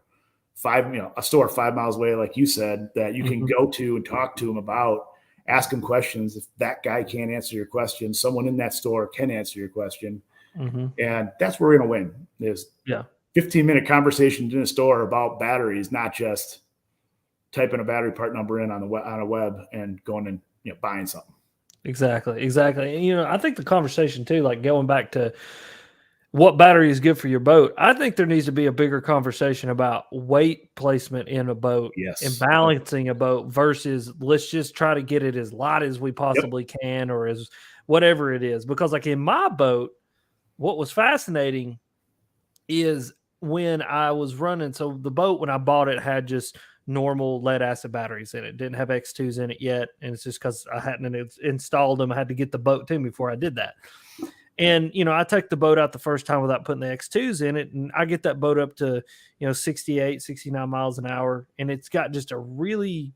5 miles away, like you said, that you can go to and talk to them about, ask them questions. If that guy can't answer your question, someone in that store can answer your question. And that's where we're going to win is 15-minute conversations in a store about batteries, not just typing a battery part number in on a web and going and buying something. Exactly. And, I think the conversation too, like going back to what battery is good for your boat, I think there needs to be a bigger conversation about weight placement in a boat and balancing a boat versus let's just try to get it as light as we possibly can or as whatever it is. Because like in my boat, what was fascinating is when I was running, so the boat when I bought it had just normal lead acid batteries in it. Didn't have X2s in it yet. And it's just because I hadn't installed them. I had to get the boat to me before I did that. And, I took the boat out the first time without putting the X2s in it. And I get that boat up to, 68, 69 miles an hour. And it's got just a really,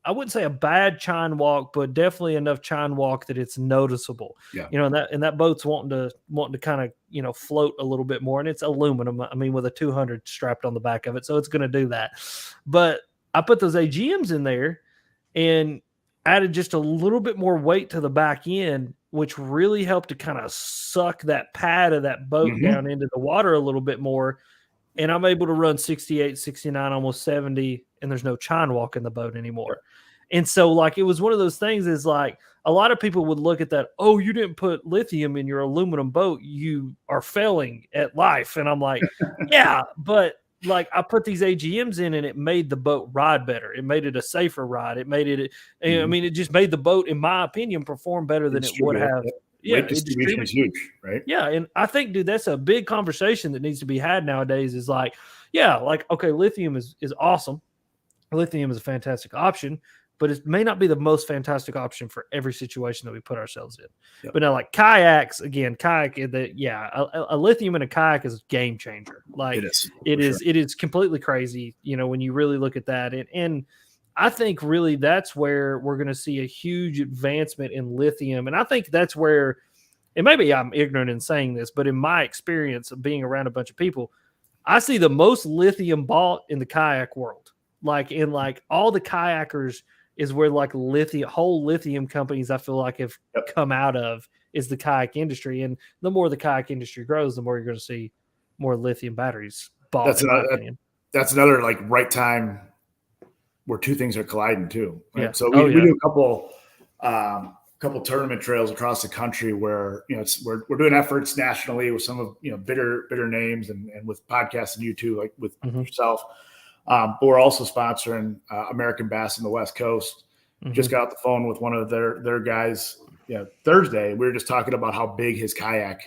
I wouldn't say a bad chine walk, but definitely enough chine walk that it's noticeable. Yeah. And that boat's wanting to kind of, float a little bit more. And it's aluminum. I mean, with a 200 strapped on the back of it. So it's going to do that. But I put those AGMs in there and added just a little bit more weight to the back end, which really helped to kind of suck that pad of that boat down into the water a little bit more. And I'm able to run 68, 69, almost 70, and there's no chine walk in the boat anymore. And so like, it was one of those things is like, a lot of people would look at that, oh, you didn't put lithium in your aluminum boat, you are failing at life. And I'm like, yeah, but like I put these AGMs in and it made the boat ride better. It made it a safer ride. It made it, I mean, it just made the boat, in my opinion, perform better than it would have. Weight distribution is huge, right? Yeah. And I think, dude, that's a big conversation that needs to be had nowadays is like, okay, lithium is awesome. Lithium is a fantastic option, but it may not be the most fantastic option for every situation that we put ourselves in. Yep. But now, like kayaks, again, a lithium in a kayak is a game changer. Like it is completely crazy, when you really look at that. And I think really that's where we're going to see a huge advancement in lithium. And I think that's where, and maybe I'm ignorant in saying this, but in my experience of being around a bunch of people, I see the most lithium bought in the kayak world. Like in like all the kayakers is where like whole lithium companies I feel like have come out of is the kayak industry. And the more the kayak industry grows, the more you're going to see more lithium batteries bought. That's another like right time where two things are colliding too. Right? Yeah. So we do a couple tournament trails across the country where, we're doing efforts nationally with some of, bitter names and with podcasts and you too, like with yourself. But we're also sponsoring American Bass in the West Coast. Just got off the phone with one of their guys Thursday. We were just talking about how big his kayak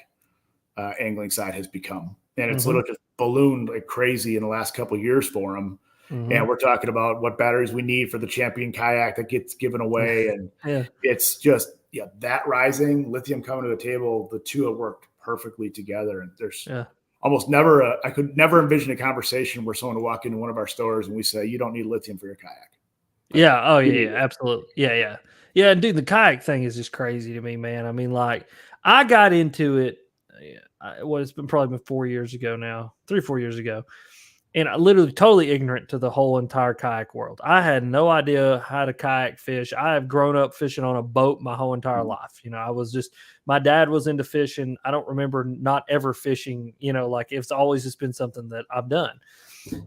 angling side has become. And it's literally just ballooned like crazy in the last couple of years for him. And we're talking about what batteries we need for the champion kayak that gets given away. And it's just, that rising, lithium coming to the table, the two have worked perfectly together. And there's almost never I could never envision a conversation where someone would walk into one of our stores and we say, you don't need lithium for your kayak. Yeah. Oh yeah, absolutely. Yeah. And dude, the kayak thing is just crazy to me, man. I mean, like I got into it. It's probably been 4 years ago now, 3-4 years ago. And I literally totally ignorant to the whole entire kayak world. I had no idea how to kayak fish. I have grown up fishing on a boat my whole entire life. I was just, my dad was into fishing. I don't remember not ever fishing, like it's always just been something that I've done.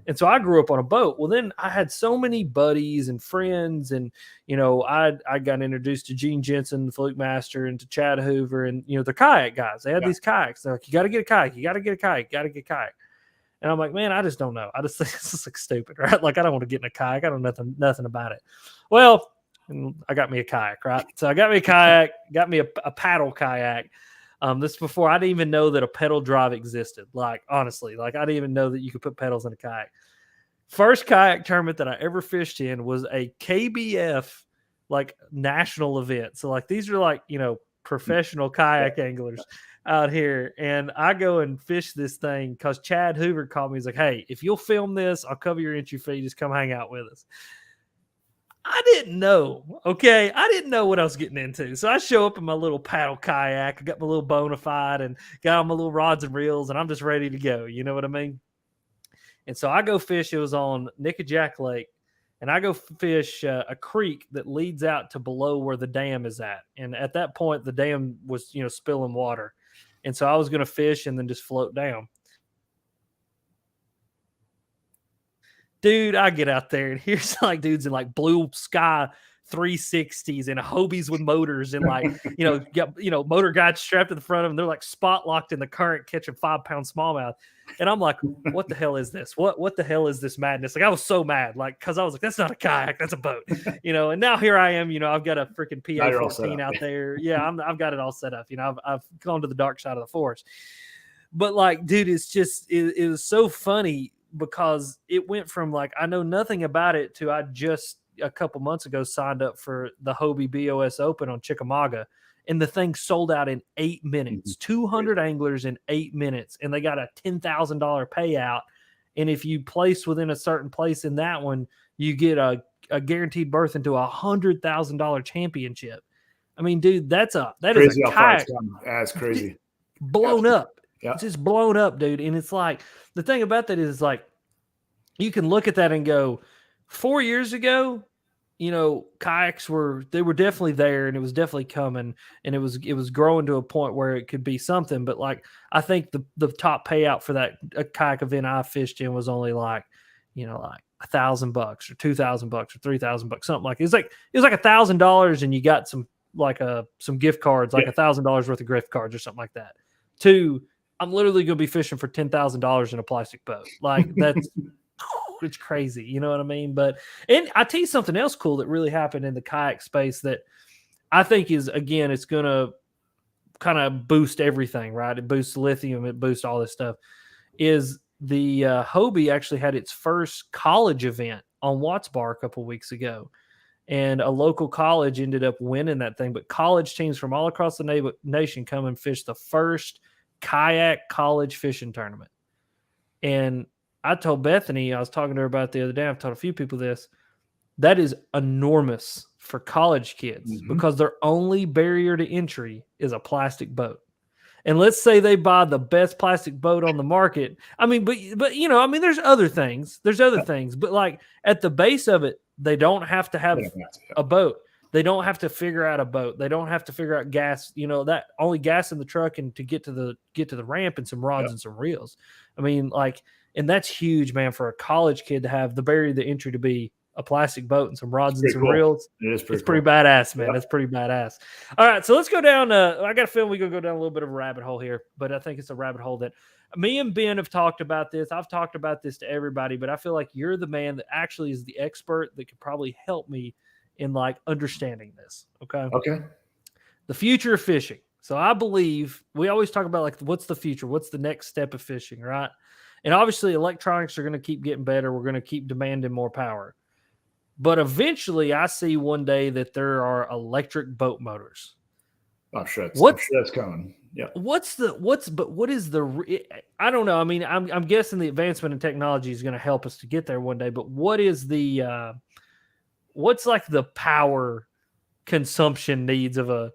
And so I grew up on a boat. Well, then I had so many buddies and friends, and I got introduced to Gene Jensen, the Fluke Master, and to Chad Hoover, and the kayak guys. They had these kayaks. They're like, you got to get a kayak, you got to get a kayak, you got to get a kayak. And I'm like, man, I just don't know. I just think this is like stupid, right? Like, I don't want to get in a kayak. I don't know nothing about it. Well, I got me a kayak, right? So I got me a kayak, got me a paddle kayak. This is before I didn't even know that a pedal drive existed. Like, honestly, like I didn't even know that you could put pedals in a kayak. First kayak tournament that I ever fished in was a KBF like national event. So like these are like, professional kayak anglers out here. And I go and fish this thing because Chad Hoover called me. He's like, hey, if you'll film this, I'll cover your entry fee. Just come hang out with us. I didn't know. Okay. I didn't know what I was getting into. So I show up in my little paddle kayak. I got my little bona fide and got all my little rods and reels, and I'm just ready to go. You know what I mean? And so I go fish. It was on Nickajack Lake. And I go fish a creek that leads out to below where the dam is at. And at that point, the dam was, spilling water. And so I was going to fish and then just float down. Dude, I get out there and here's like dudes in like blue sky 360s and Hobies with motors and like, motor guides strapped to the front of them. They're like spot locked in the current catching 5-pound smallmouth. And I'm like, what the hell is this? What the hell is this madness? Like, I was so mad, like, because I was like, that's not a kayak, that's a boat, And now here I am, I've got a freaking PA-14 out there. Yeah, I've got it all set up. I've gone to the dark side of the forest. But like, dude, it's just it was so funny because it went from like I know nothing about it to I just a couple months ago signed up for the Hobie BOS Open on Chickamauga. And the thing sold out in 8 minutes, 200 anglers in 8 minutes. And they got a $10,000 payout. And if you place within a certain place in that one, you get a guaranteed berth into $100,000 championship. I mean, dude, that is a kayak. That's crazy. Blown up. Yeah. It's just blown up, dude. And it's like, the thing about that is like, you can look at that and go, 4 years ago, kayaks were definitely there and it was definitely coming and it was growing to a point where it could be something. But like, I think the top payout for that kayak event I fished in was only like, like $1,000 or $2,000 or $3,000, something like it was like $1,000 and you got some gift cards, like $1,000 worth of gift cards or something like that. I'm literally going to be fishing for $10,000 in a plastic boat. Like that's, it's crazy. You know what I mean? And I tell you something else cool that really happened in the kayak space that I think is, again, it's going to kind of boost everything, right? It boosts lithium. It boosts all this stuff. Is the Hobie actually had its first college event on Watts Bar a couple weeks ago. And a local college ended up winning that thing. But college teams from all across the nation come and fish the first kayak college fishing tournament. And I told Bethany, I was talking to her about it the other day, I've taught a few people this, that is enormous for college kids because their only barrier to entry is a plastic boat. And let's say they buy the best plastic boat on the market. I mean, but there's other things. But like at the base of it, they don't have to have a boat. They don't have to figure out a boat. They don't have to figure out gas, that only gas in the truck and to get to the ramp and some rods and some reels. I mean, like, and that's huge, man, for a college kid to have the barrier to entry to be a plastic boat and some rods and some reels. It's pretty badass, man. That's pretty badass. All right, so let's go down. I got a feeling we're going to go down a little bit of a rabbit hole here, but I think it's a rabbit hole that me and Ben have talked about this. I've talked about this to everybody, but I feel like you're the man that actually is the expert that could probably help me in like understanding this. Okay. The future of fishing. So I believe we always talk about like, what's the future? What's the next step of fishing, right? And obviously electronics are going to keep getting better. We're going to keep demanding more power. But eventually I see one day that there are electric boat motors. I'm sure that's coming. Yeah. I don't know. I mean, I'm guessing the advancement in technology is going to help us to get there one day, but what is what's like the power consumption needs of a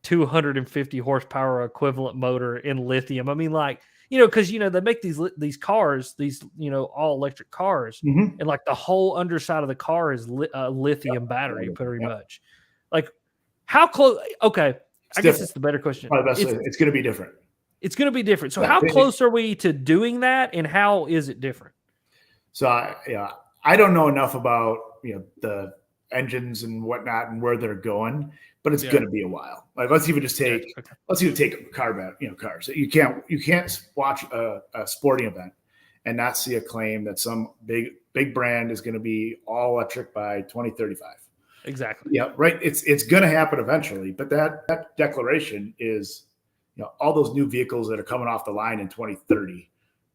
250 horsepower equivalent motor in lithium? I mean, like, because, they make these cars, all electric cars, and like the whole underside of the car is a lithium battery, pretty much. Like, how close? Okay. I guess it's the better question. It's going to be different. It's going to be different. So how close are we to doing that, and how is it different? So I don't know enough about, the engines and whatnot and where they're going, but it's going to be a while. Like let's even take cars. You can't watch a sporting event and not see a claim that some big brand is going to be all electric by 2035. Exactly. Yeah, right. It's going to happen eventually, but that declaration is, all those new vehicles that are coming off the line in 2030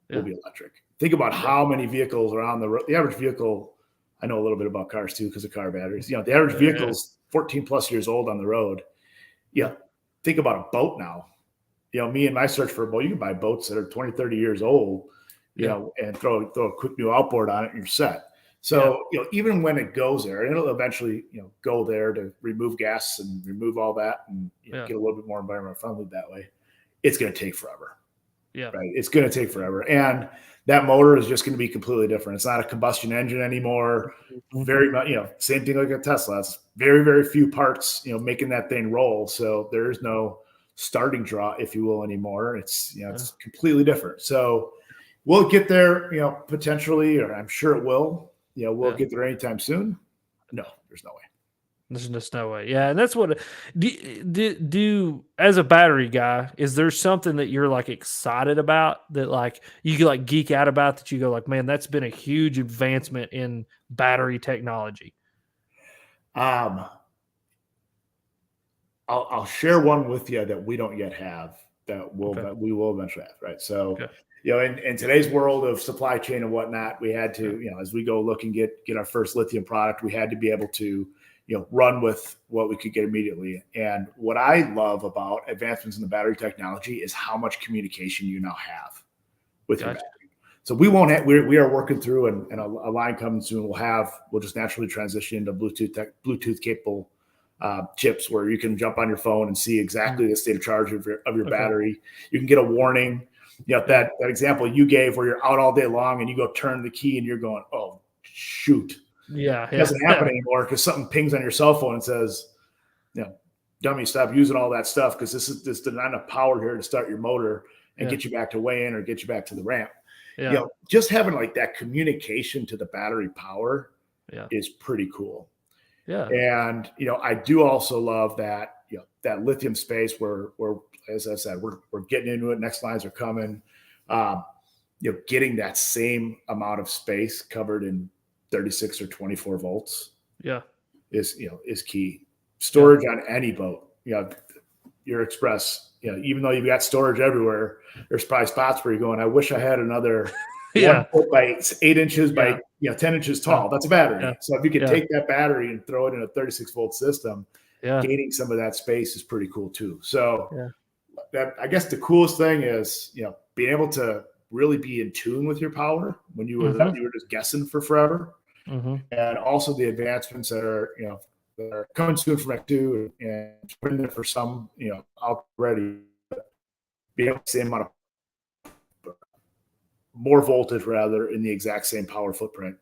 will be electric. Think about how many vehicles are on the road. The average vehicle, I know a little bit about cars too because of car batteries. The average vehicle is 14 plus years old on the road. Think about a boat now. Me and my search for a boat, you can buy boats that are 20, 30 years old, and throw a quick new outboard on it and you're set. So, even when it goes there, and it'll eventually, go there to remove gas and remove all that and get a little bit more environmental friendly that way. It's going to take forever. Yeah. Right. It's going to take forever. And that motor is just going to be completely different. It's not a combustion engine anymore. Very much, same thing like a Tesla. It's very, very few parts, making that thing roll. So there is no starting draw, if you will, anymore. It's, it's completely different. So we'll get there, potentially, or I'm sure it will. We'll get there anytime soon. No, there's no way. There's just no way. Yeah, and that's what do as a battery guy, is there something that you're like excited about that like you could like geek out about that you go like, man, that's been a huge advancement in battery technology? I'll share one with you that we don't yet have that we will eventually have, right? So in today's world of supply chain and whatnot, we had to, as we go look and get our first lithium product, we had to be able to run with what we could get immediately. And what I love about advancements in the battery technology is how much communication you now have with your battery. So we won't have, we are working through and a line coming soon. We'll just naturally transition into Bluetooth capable chips where you can jump on your phone and see exactly the state of charge of your battery. You can get a warning. That example you gave where you're out all day long and you go turn the key and you're going, oh, shoot. It doesn't happen anymore because something pings on your cell phone and says, dummy, stop using all that stuff because there's not enough power here to start your motor and get you back to weigh in or get you back to the ramp. Just having like that communication to the battery power is pretty cool. And I do also love that that lithium space where as I said, we're getting into it. Next lines are coming. Getting that same amount of space covered in 36 or 24 volts is key. Storage on any boat, your Express, even though you've got storage everywhere, there's probably spots where you're going, I wish I had another 1 foot by 8 inches by 10 inches tall. That's a battery. So if you could take that battery and throw it in a 36 volt system, gaining some of that space is pretty cool too. So that, I guess the coolest thing is, being able to really be in tune with your power when you were just guessing for forever. And also the advancements that are coming soon from X2 and putting there for some, already be able to same amount of more voltage rather in the exact same power footprint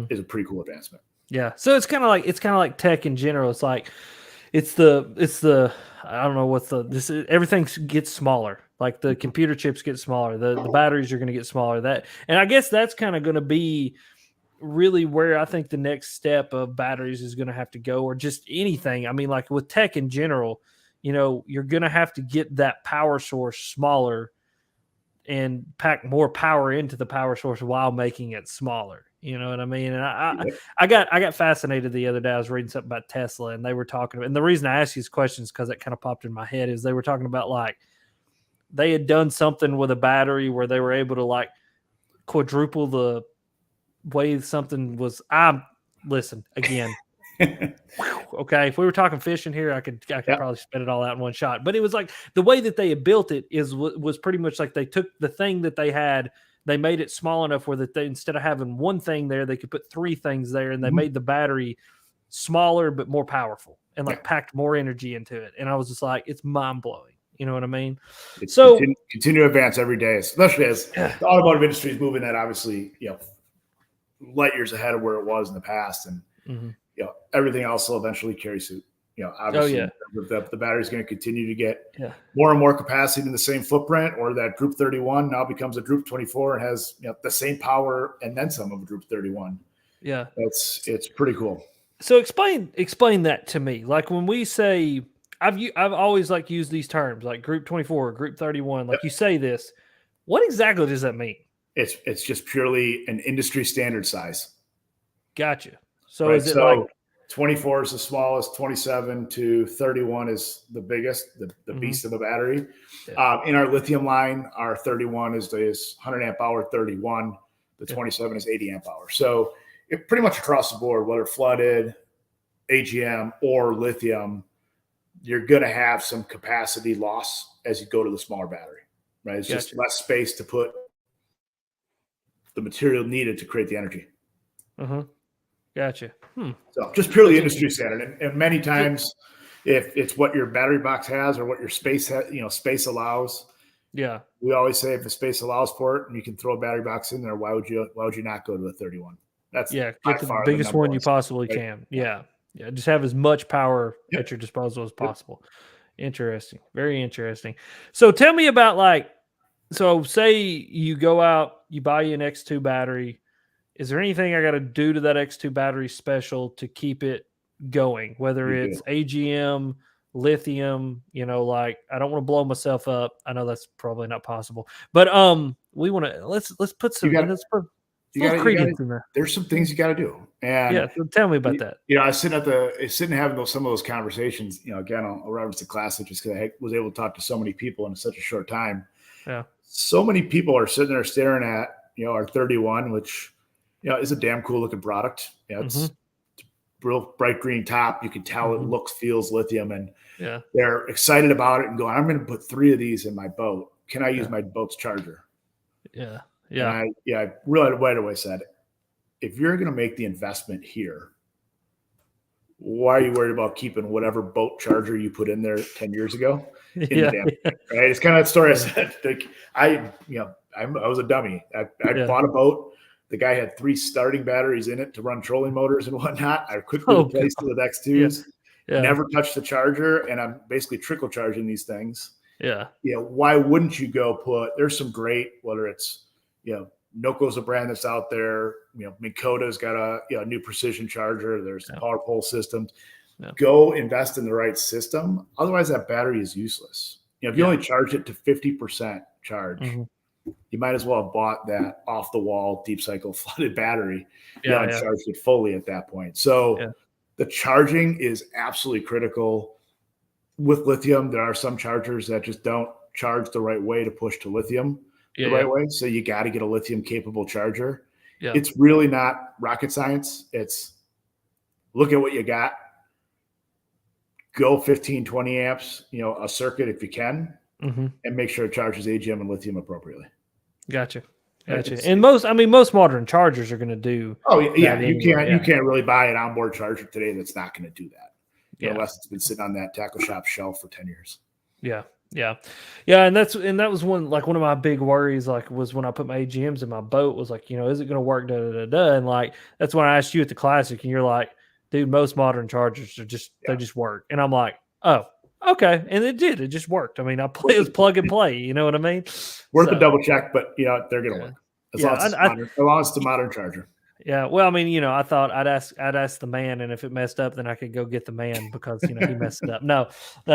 is a pretty cool advancement. Yeah. So it's kind of like tech in general. It's like, it's the I don't know what everything gets smaller. Like the computer chips get smaller, the batteries are going to get smaller. And I guess that's kind of going to be really where I think the next step of batteries is going to have to go, or just anything. I mean, like with tech in general, you're going to have to get that power source smaller and pack more power into the power source while making it smaller. You know what I mean? And I got fascinated the other day. I was reading something about Tesla and they were talking about, and the reason I asked these questions because it kind of popped in my head is they were talking about like they had done something with a battery where they were able to like quadruple the way something was. Listen again. Okay, if we were talking fishing here, I could probably spit it all out in one shot. But it was like the way that they had built it was pretty much like they took the thing that they had, they made it small enough where that they, instead of having one thing there, they could put 3 things there, and they made the battery smaller but more powerful and like packed more energy into it. And I was just like, it's mind blowing. You know what I mean? It's so continue to advance every day, especially as the automotive industry is moving that obviously, light years ahead of where it was in the past, and everything else will eventually carry suit. obviously the battery is going to continue to get more and more capacity in the same footprint, or that Group 31 now becomes a Group 24 and has the same power and then some of a Group 31. Yeah, it's pretty cool. So explain that to me. Like when we say, I've always used these terms like Group 24, Group 31. Like you say this, what exactly does that mean? It's just purely an industry standard size. Gotcha. So is it like 24 is the smallest, 27 to 31 is the biggest, the beast of the battery. Yeah. In our lithium line, our 31 is 100 amp hour 31. The 27 is 80 amp hour. So it pretty much across the board, whether flooded, AGM, or lithium, you're going to have some capacity loss as you go to the smaller battery, right? It's just less space to put the material needed to create the energy. Gotcha. So just purely industry standard. And many times, if it's what your battery box has or what your space space allows, we always say if the space allows for it and you can throw a battery box in there, why would you not go to a 31? That's get the biggest one you possibly can. Yeah. Just have as much power at your disposal as possible. Interesting. Very interesting. So tell me about so say you go out, you buy you an X2 battery. Is there anything I got to do to that X2 battery special to keep it going? Whether it's AGM, lithium, I don't want to blow myself up. I know that's probably not possible, but we want to let's put some credence in there. There's some things you got to do, and so tell me about that. I was sitting having some of those conversations. Again, I'll reference the classic just because I was able to talk to so many people in such a short time. Yeah, so many people are sitting there staring at our 31, which is a damn cool looking product. It's real bright green top. You can tell it looks, feels lithium, and they're excited about it and going, I'm going to put 3 of these in my boat. Can I use my boat's charger? Yeah. And I really right away said, if you're going to make the investment here, why are you worried about keeping whatever boat charger you put in there 10 years ago? Right? It's kind of that story I said. I was a dummy. I bought a boat. The guy had 3 starting batteries in it to run trolling motors and whatnot. I quickly replaced it with X2s. Never touched the charger, and I'm basically trickle charging these things. Why wouldn't you go put? There's some great, whether it's Noco's a brand that's out there. Minkota's got a new precision charger. There's power pole systems. Go invest in the right system. Otherwise, that battery is useless. If you only charge it to 50% charge. You might as well have bought that off the wall deep cycle flooded battery and charged it fully at that point. So the charging is absolutely critical. With lithium, there are some chargers that just don't charge the right way to push to lithium the right way. So you got to get a lithium capable charger. It's really not rocket science. It's look at what you got. Go 15, 20 amps, a circuit if you can, and make sure it charges AGM and lithium appropriately. Gotcha. And most modern chargers are going to do. Oh yeah, you can't really buy an onboard charger today that's not going to do that, unless it's been sitting on that tackle shop shelf for 10 years. Yeah, and that was one of my big worries. Was when I put my AGMs in my boat was is it going to work? And that's when I asked you at the classic, and you're like, dude, most modern chargers are they just work, and I'm like, oh. Okay, and it did. It just worked. I mean, it was plug and play. You know what I mean? Worth a double check, but they're going to work as long as it's a modern charger. Yeah. Well, I mean, I thought I'd ask the man, and if it messed up, then I could go get the man because he messed it up. No.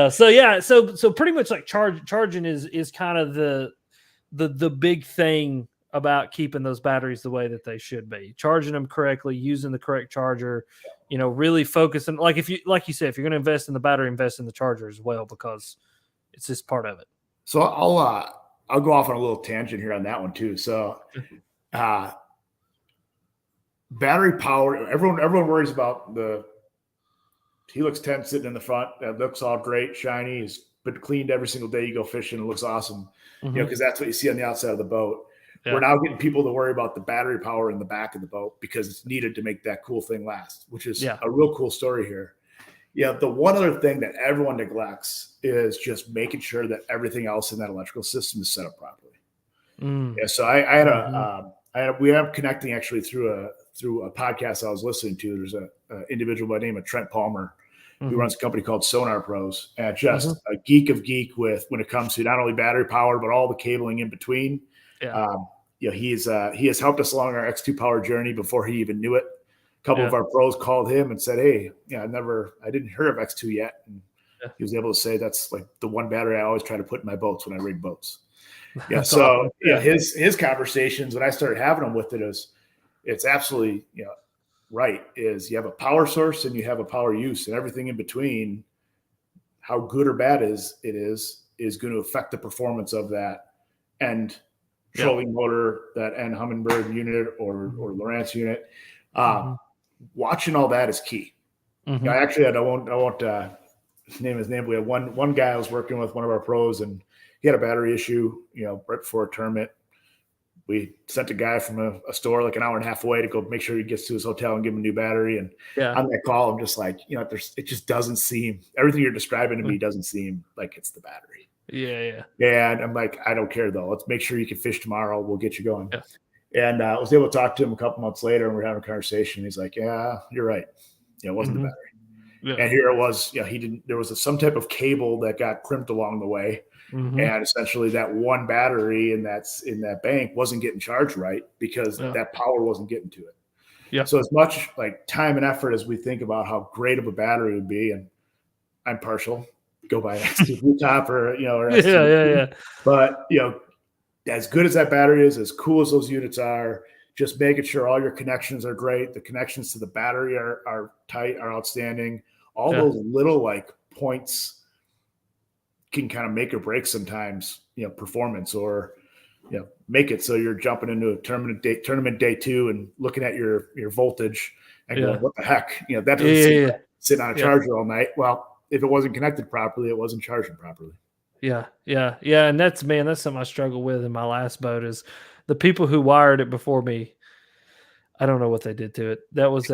So pretty much charging is kind of the big thing about keeping those batteries the way that they should be, charging them correctly, using the correct charger, really focusing. Like you said, if you're going to invest in the battery, invest in the charger as well, because it's just part of it. So I'll go off on a little tangent here on that one too. So, battery power, everyone worries about the Helix 10 sitting in the front. That looks all great, shiny. It's been cleaned every single day you go fishing. It looks awesome, because that's what you see on the outside of the boat. We're now getting people to worry about the battery power in the back of the boat because it's needed to make that cool thing last, which is a real cool story here. The one other thing that everyone neglects is just making sure that everything else in that electrical system is set up properly. So we are connecting actually through a podcast I was listening to. There's an individual by the name of Trent Palmer. He runs a company called Sonar Pros, and just a geek of geek with when it comes to not only battery power but all the cabling in between. Yeah. He has helped us along our X2Power journey before he even knew it. A couple of our pros called him and said, "Hey, I didn't hear of X2 yet." And he was able to say that's like the one battery I always try to put in my boats when I rig boats. Yeah. That's so awesome. his conversations when I started having them with it it's absolutely right. Is you have a power source and you have a power use, and everything in between. How good or bad it is going to affect the performance of that end trolling motor, that end Humminbird unit or Lowrance unit. Watching all that is key. Actually, I won't name his name. We had one guy I was working with, one of our pros, and he had a battery issue, right before a tournament. We sent a guy from a store like an hour and a half away to go make sure he gets to his hotel and give him a new battery. And on that call, I'm just like, it just doesn't seem, everything you're describing to me doesn't seem like it's the battery. Yeah. And I'm like, I don't care though. Let's make sure you can fish tomorrow. We'll get you going. Yeah. And I was able to talk to him a couple months later, and we're having a conversation. He's like, yeah, you're right. It wasn't the battery. Yeah. And here it was, there was some type of cable that got crimped along the way. And essentially that one battery in that bank wasn't getting charged right because that power wasn't getting to it. Yeah. So as much like time and effort as we think about how great of a battery would be, and I'm partial, go buy an X2 top or X2. But as good as that battery is, as cool as those units are, just making sure all your connections are great. The connections to the battery are tight, are outstanding. All those little like points can kind of make or break sometimes, performance, or make it so you're jumping into a tournament day 2 and looking at your voltage and going, what the heck, that doesn't sit on a charger all night. Well, if it wasn't connected properly, it wasn't charging properly. Yeah. And that's something I struggle with in my last boat is the people who wired it before me. I don't know what they did to it. Let's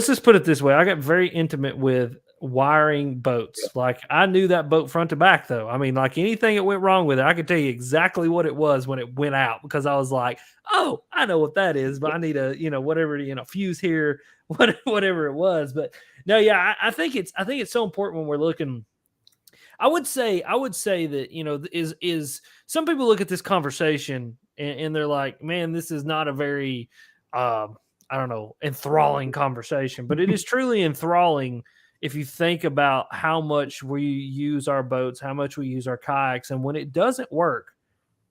just put it this way. I got very intimate with wiring boats. Like I knew that boat front to back though. I mean, like anything that went wrong with it, I could tell you exactly what it was when it went out, because I was like, oh, I know what that is, but I need a, whatever, fuse here, whatever it was. But no, yeah, I think it's so important when we're looking. I would say that, is some people look at this conversation and they're like, man, this is not a very, I don't know, enthralling conversation, but it is truly enthralling if you think about how much we use our boats, how much we use our kayaks, and when it doesn't work,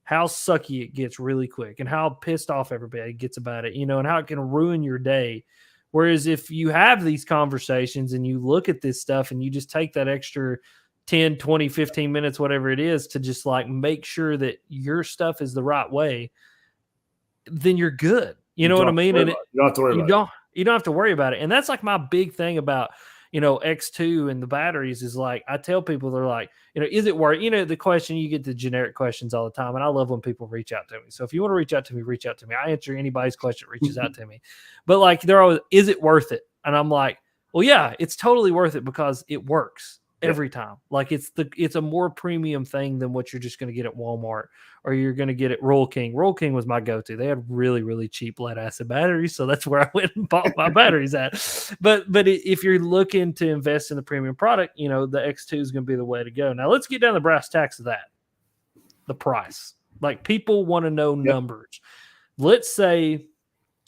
how sucky it gets really quick and how pissed off everybody gets about it, and how it can ruin your day. Whereas if you have these conversations and you look at this stuff and you just take that extra 10, 20, 15 minutes, whatever it is, to just like make sure that your stuff is the right way, then you're good. You know what I mean? And you don't have to worry about it. You don't have to worry about it. And that's like my big thing about, X2 and the batteries is like, I tell people, they're like, is it worth, the question, you get the generic questions all the time. And I love when people reach out to me. So if you want to reach out to me, reach out to me. I answer anybody's question that reaches out to me. But like, they're always, is it worth it? And I'm like, well, yeah, it's totally worth it because it works every time. Like it's a more premium thing than what you're just going to get at Walmart or you're going to get at Royal King. Royal King was my go-to. They had really, really cheap lead acid batteries. So that's where I went and bought my batteries at. But if you're looking to invest in the premium product, the X2 is going to be the way to go. Now let's get down to the brass tacks of that. The price. Like people want to know numbers. Let's I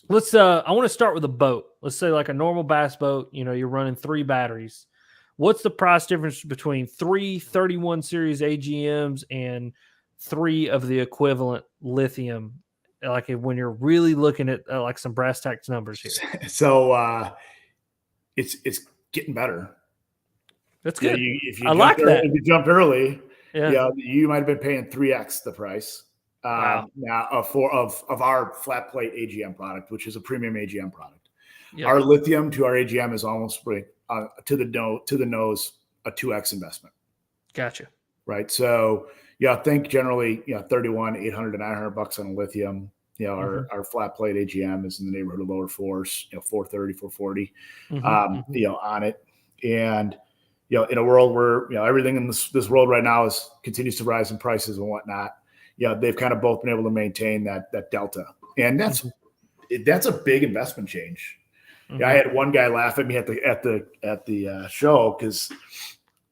want to start with a boat. Let's say like a normal bass boat, you're running 3 batteries. What's the price difference between 3 31 series AGMs and 3 of the equivalent lithium? Like when you're really looking at like some brass tacks numbers here. So it's getting better. That's good. I like that. If you jumped early, you might have been paying 3x the price. Wow. Now of our flat plate AGM product, which is a premium AGM product. Yep. Our lithium to our AGM is almost to the nose a 2x investment. Gotcha. Right. So I think generally $3,100, $800 to $900 on a lithium. Our flat plate AGM is in the neighborhood of lower fours. $430, $440. On it, and in a world where everything in this world right now continues to rise in prices and whatnot. They've kind of both been able to maintain that delta, and that's a big investment change. Yeah, I had one guy laugh at me at the show because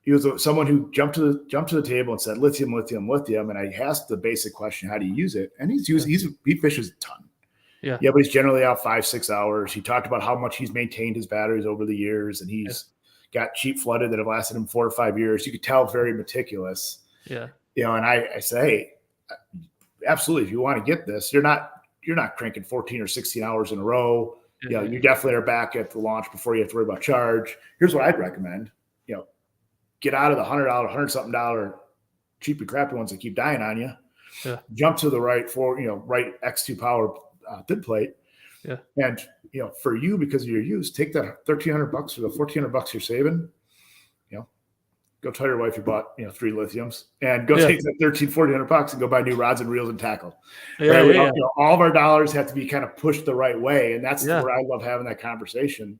he was someone who jumped to the table and said lithium, lithium, lithium, and I asked the basic question, how do you use it? And he fishes a ton. Yeah, but he's generally out 5-6 hours. He talked about how much he's maintained his batteries over the years, and he's got cheap flooded that have lasted him 4 or 5 years. You could tell very meticulous. Yeah, And I say, hey, absolutely, if you want to get this, you're not cranking 14 or 16 hours in a row. You definitely are back at the launch before you have to worry about charge. Here's what I'd recommend. Get out of the $100 cheapy crappy ones that keep dying on you. Yeah. Jump to the right right X2Power thin plate. Yeah. And for you, because of your use, take that $1,300 or the $1,400 you're saving. Go tell your wife you bought 3 lithiums, and go take that $1,300-$1,400 and go buy new rods and reels and tackle. All of our dollars have to be kind of pushed the right way, and that's where I love having that conversation.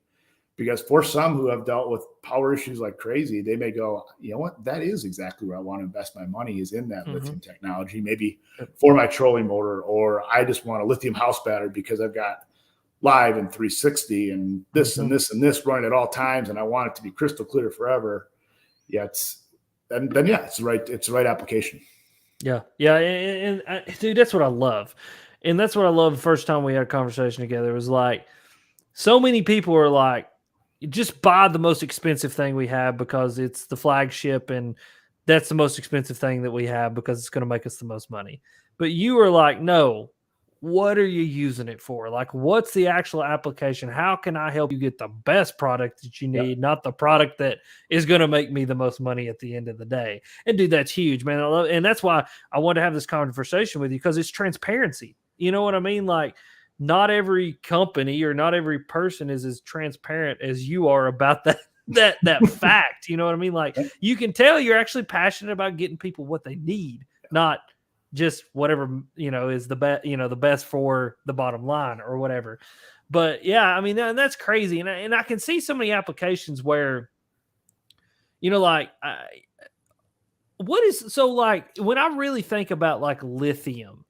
Because for some who have dealt with power issues like crazy, they may go, you know what, that is exactly where I want to invest my money, is in that lithium technology, maybe for my trolling motor, or I just want a lithium house battery because I've got live and 360 and this and this and this running at all times, and I want it to be crystal clear forever. It's the right application. Yeah. And dude, that's what I love. And that's what I love the first time we had a conversation together. It was like, so many people are like, just buy the most expensive thing we have because it's the flagship, and that's the most expensive thing that we have because it's going to make us the most money. But you are like, no, what are you using it for? Like, what's the actual application? How can I help you get the best product that you need, not the product that is going to make me the most money at the end of the day? And dude, that's huge, man. And that's why I wanted to have this conversation with you, because it's transparency. You know what I mean? Like, not every company or not every person is as transparent as you are about that fact. You know what I mean? Like, you can tell you're actually passionate about getting people what they need, not just whatever, is the best, the best for the bottom line or whatever. But yeah, I mean, that's crazy. And I can see so many applications where, like, when I really think about like lithium,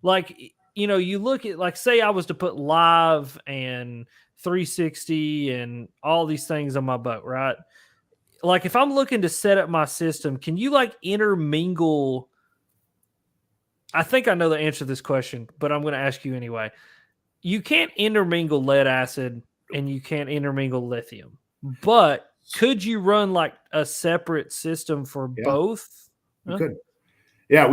like, you look at, like, say I was to put live and 360 and all these things on my boat, right? Like, if I'm looking to set up my system, can you like intermingle? I think I know the answer to this question, but I'm going to ask you anyway. You can't intermingle lead acid and you can't intermingle lithium, but could you run like a separate system for both? You could. Yeah,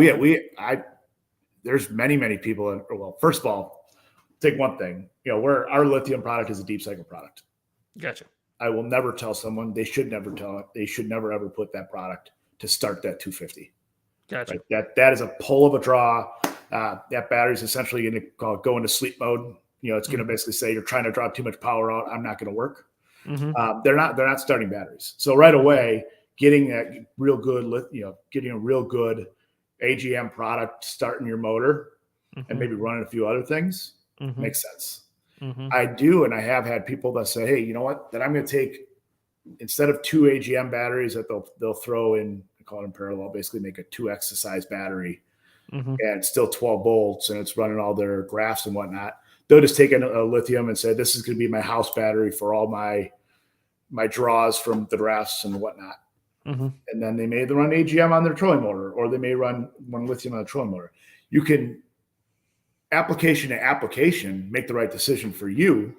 there's many people. Well, first of all, take one thing. Our lithium product is a deep cycle product. Gotcha. I will never tell someone they should never ever put that product to start that 250. Gotcha. Right? That is a pull of a draw. That battery is essentially going to go into sleep mode. It's going to basically say you're trying to draw too much power out. I'm not going to work. They're not starting batteries. So right away, getting that real good, getting a real good AGM product, starting your motor, and maybe running a few other things makes sense. I do, and I have had people that say, hey, you know what? That I'm going to take, instead of 2 AGM batteries that they'll throw in, call it in parallel, basically make a 2x the size battery, and it's still 12 volts, and it's running all their graphs and whatnot. They'll just take a lithium and say, this is going to be my house battery for all my draws from the graphs and whatnot. And then they may run AGM on their trolling motor, or they may run lithium on the trolling motor. You can, application to application, make the right decision for you.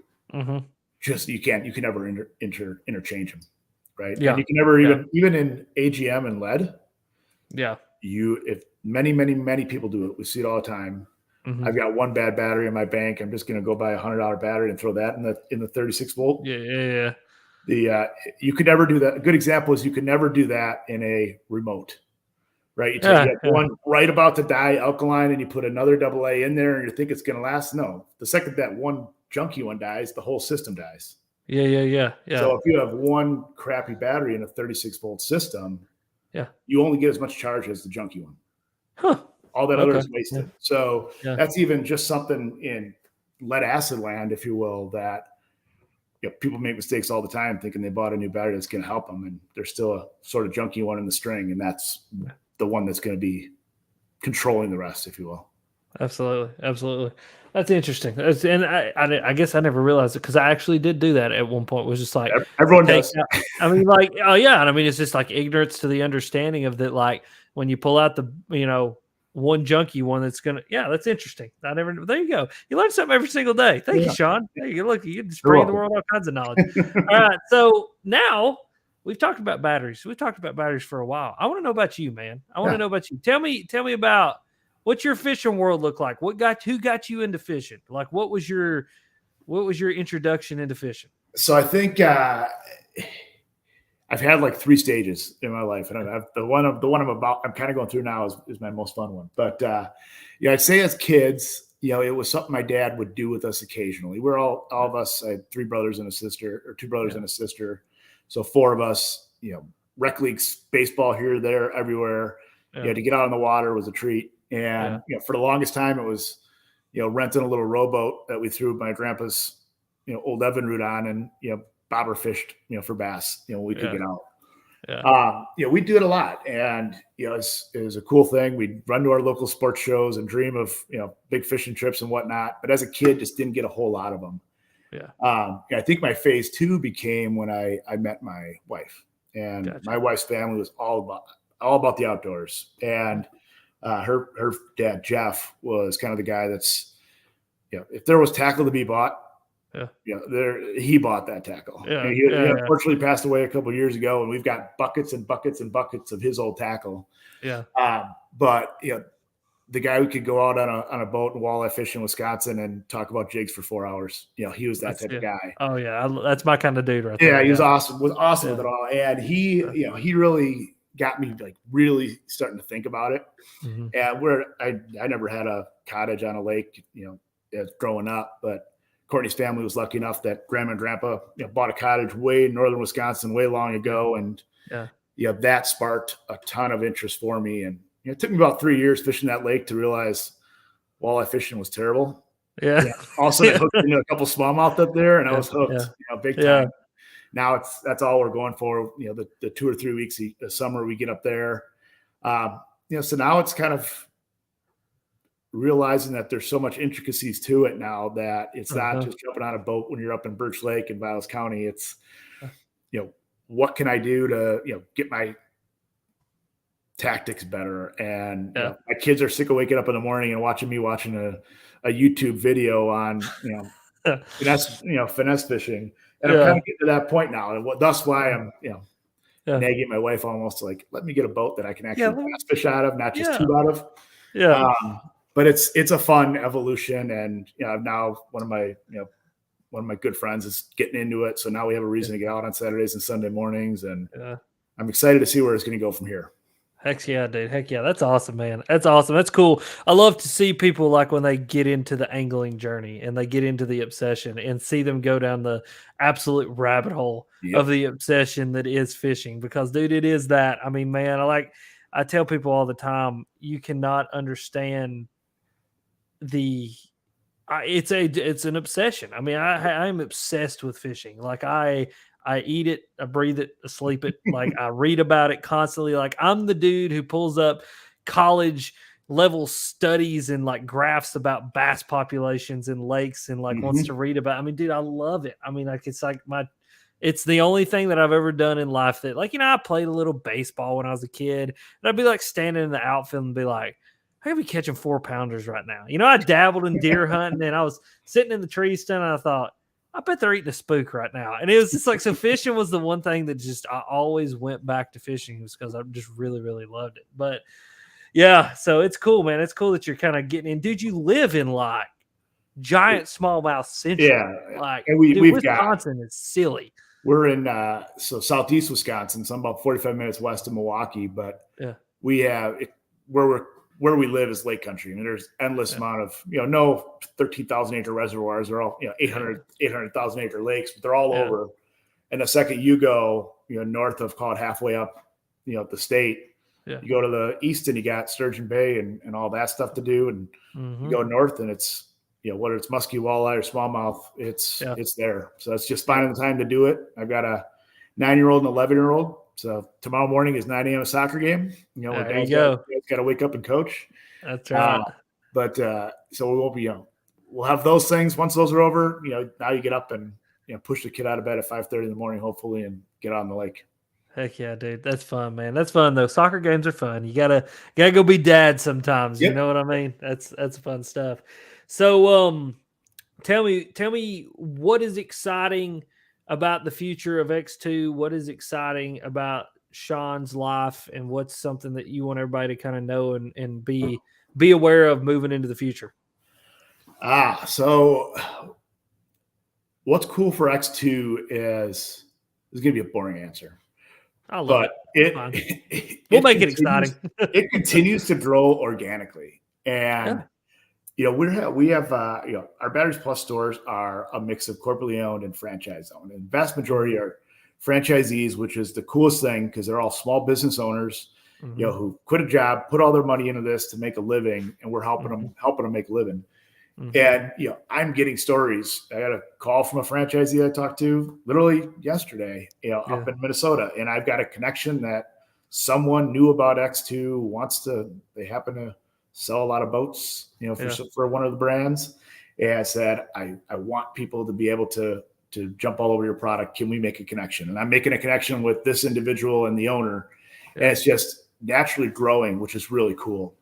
Just you can never interchange them, right? Yeah. And you can never even in AGM and lead. Yeah. If many people do it, we see it all the time. I've got one bad battery in my bank. I'm just going to go buy $100 battery and throw that in the 36 volt. Yeah. You could never do that. A good example is you could never do that in a remote, right? You take one right about to die alkaline and you put another AA in there and you think it's going to last. No, the second that one junky one dies, the whole system dies. Yeah. So if you have one crappy battery in a 36 volt system, you only get as much charge as the junky one. All that other is wasted. So that's even just something in lead acid land, if you will, that people make mistakes all the time thinking they bought a new battery that's going to help them, and there's still a sort of junky one in the string, and that's the one that's going to be controlling the rest, if you will. Absolutely, absolutely. That's interesting. And I guess I never realized it because I actually did do that at one point. It was just like Everyone take does. out. I mean, like, oh yeah, and I mean it's just like ignorance to the understanding of that. Like when you pull out the one junky one that's gonna that's interesting. I never. There you go. You learn something every single day. Thank you, Yeah, Shawn. There you go. Look, you just you're bring the welcome. world all kinds of knowledge. All right, so now we've talked about batteries. We've talked about batteries for a while. I want to know about you, man. I want to Yeah. know about you. Tell me about what's your fishing world look like? Who got you into fishing? Like what was your introduction into fishing? So I think I've had like 3 stages in my life, and I've, the one I'm kind of going through now is my most fun one. But I'd say as kids, it was something my dad would do with us occasionally. We're all of us. I had 3 brothers and a sister, or 2 brothers and a sister, so 4 of us. Rec leagues, baseball here, there, everywhere. To get out on the water was a treat, and for the longest time it was, renting a little rowboat that we threw my grandpa's, old Evan root on, and bobber fished, for bass, when we could get out. We do it a lot, and it was a cool thing. We'd run to our local sports shows and dream of big fishing trips and whatnot. But as a kid, just didn't get a whole lot of them. I think my phase 2 became when I met my wife, and my wife's family was all about the outdoors, and her dad Jeff was kind of the guy that's if there was tackle to be bought. He bought that tackle. He unfortunately passed away a couple of years ago, and we've got buckets and buckets and buckets of his old tackle. But the guy who could go out on a boat and walleye fish in Wisconsin and talk about jigs for 4 hours. He was that type of guy. Oh yeah, that's my kind of dude right there. Yeah, he was awesome. Was awesome with it all, and he really got me like really starting to think about it. Mm-hmm. And I never had a cottage on a lake, growing up, but Courtney's family was lucky enough that grandma and grandpa bought a cottage way in northern Wisconsin way long ago, and that sparked a ton of interest for me. And it took me about 3 years fishing that lake to realize walleye fishing was terrible. All of a sudden I hooked into a couple smallmouth up there, and I was hooked, big time. Now that's all we're going for. The 2 or 3 weeks a summer we get up there. So now it's kind of realizing that there's so much intricacies to it now that it's not just jumping on a boat when you're up in Birch Lake in Viles County. It's, what can I do to, get my tactics better? And my kids are sick of waking up in the morning and watching a YouTube video on, finesse fishing. And I'm kind of getting to that point now. And that's why I'm, nagging my wife almost like, let me get a boat that I can actually bass fish out of, not just tube out of. But it's a fun evolution, and now one of my good friends is getting into it, so now we have a reason to get out on Saturdays and Sunday mornings, and I'm excited to see where it's going to go from here. Heck yeah, dude. Heck yeah. That's awesome, man. That's awesome. That's cool. I love to see people like when they get into the angling journey and they get into the obsession and see them go down the absolute rabbit hole of the obsession that is fishing, because dude, it is that. I mean, man, I tell people all the time, you cannot understand it's an obsession. I mean, I'm obsessed with fishing. Like I eat it, I breathe it, I sleep it. Like I read about it constantly. Like I'm the dude who pulls up college level studies and like graphs about bass populations in lakes and like wants to read about. I mean, dude, I love it. I mean, like it's the only thing that I've ever done in life that, like, I played a little baseball when I was a kid, and I'd be like standing in the outfield and be like, I could be catching 4-pounders right now. I dabbled in deer hunting, and I was sitting in the tree stand, and I thought, I bet they're eating a spook right now. And it was just like, so fishing was the one thing that just, I always went back to fishing, was because I just really, really loved it. But yeah, so it's cool, man. It's cool that you're kind of getting in. Dude, you live in like giant smallmouth central. Yeah. Like, and Wisconsin is silly. We're in southeast Wisconsin, so I'm about 45 minutes west of Milwaukee, but we have where we live is lake country. I mean, there's endless amount of, no 13,000 acre reservoirs. They're all, 800,000 acre lakes, but they're all over. And the second you go, north of, call it halfway up, the state, you go to the east and you got Sturgeon Bay and all that stuff to do. And you go north and it's, whether it's muskie, walleye, or smallmouth, it's there. So it's just finding the time to do it. I've got a 9-year-old and 11-year-old. So tomorrow morning is 9 a.m. a soccer game. There you go. Got to wake up and coach. That's right. But so we won't be, we'll have those things. Once those are over, now you get up and push the kid out of bed at 5:30 in the morning, hopefully, and get on the lake. Heck yeah, dude. That's fun, man. That's fun though. Soccer games are fun. You gotta go be dad sometimes. You Yep. know what I mean? That's fun stuff. So tell me what is exciting about the future of X2? What is exciting about Shawn's life, and what's something that you want everybody to kind of know and be aware of moving into the future? So what's cool for X2 is going to be a boring answer. I love it. We'll make it exciting. It continues to grow organically. And, we have our Batteries Plus stores are a mix of corporately owned and franchise owned. And the vast majority are franchisees, which is the coolest thing because they're all small business owners, who quit a job, put all their money into this to make a living, and we're helping them make a living. And, I'm getting stories. I got a call from a franchisee I talked to literally yesterday, up in Minnesota. And I've got a connection that someone knew about X2, they happen to sell a lot of boats, for one of the brands. And I said, I want people to be able to jump all over your product. Can we make a connection? And I'm making a connection with this individual and the owner. And it's just naturally growing, which is really cool.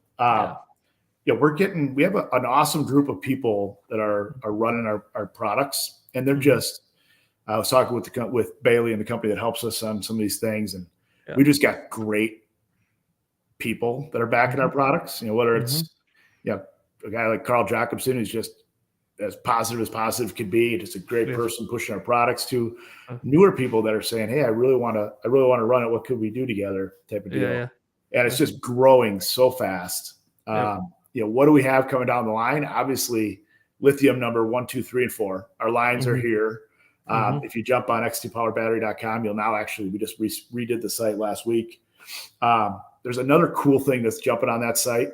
We have an awesome group of people that are running our products, and they're just. I was talking with Bailey and the company that helps us on some of these things, and we just got great people that are backing our products. Whether it's a guy like Carl Jacobson, who's just as positive could be, just a great person pushing our products, to newer people that are saying, "Hey, I really want to run it. What could we do together?" type of deal. And it's just growing so fast. What do we have coming down the line? Obviously, lithium number 1, 2, 3, and 4. Our lines are here. If you jump on X2PowerBattery.com, you'll now we just redid the site last week. There's another cool thing that's jumping on that site.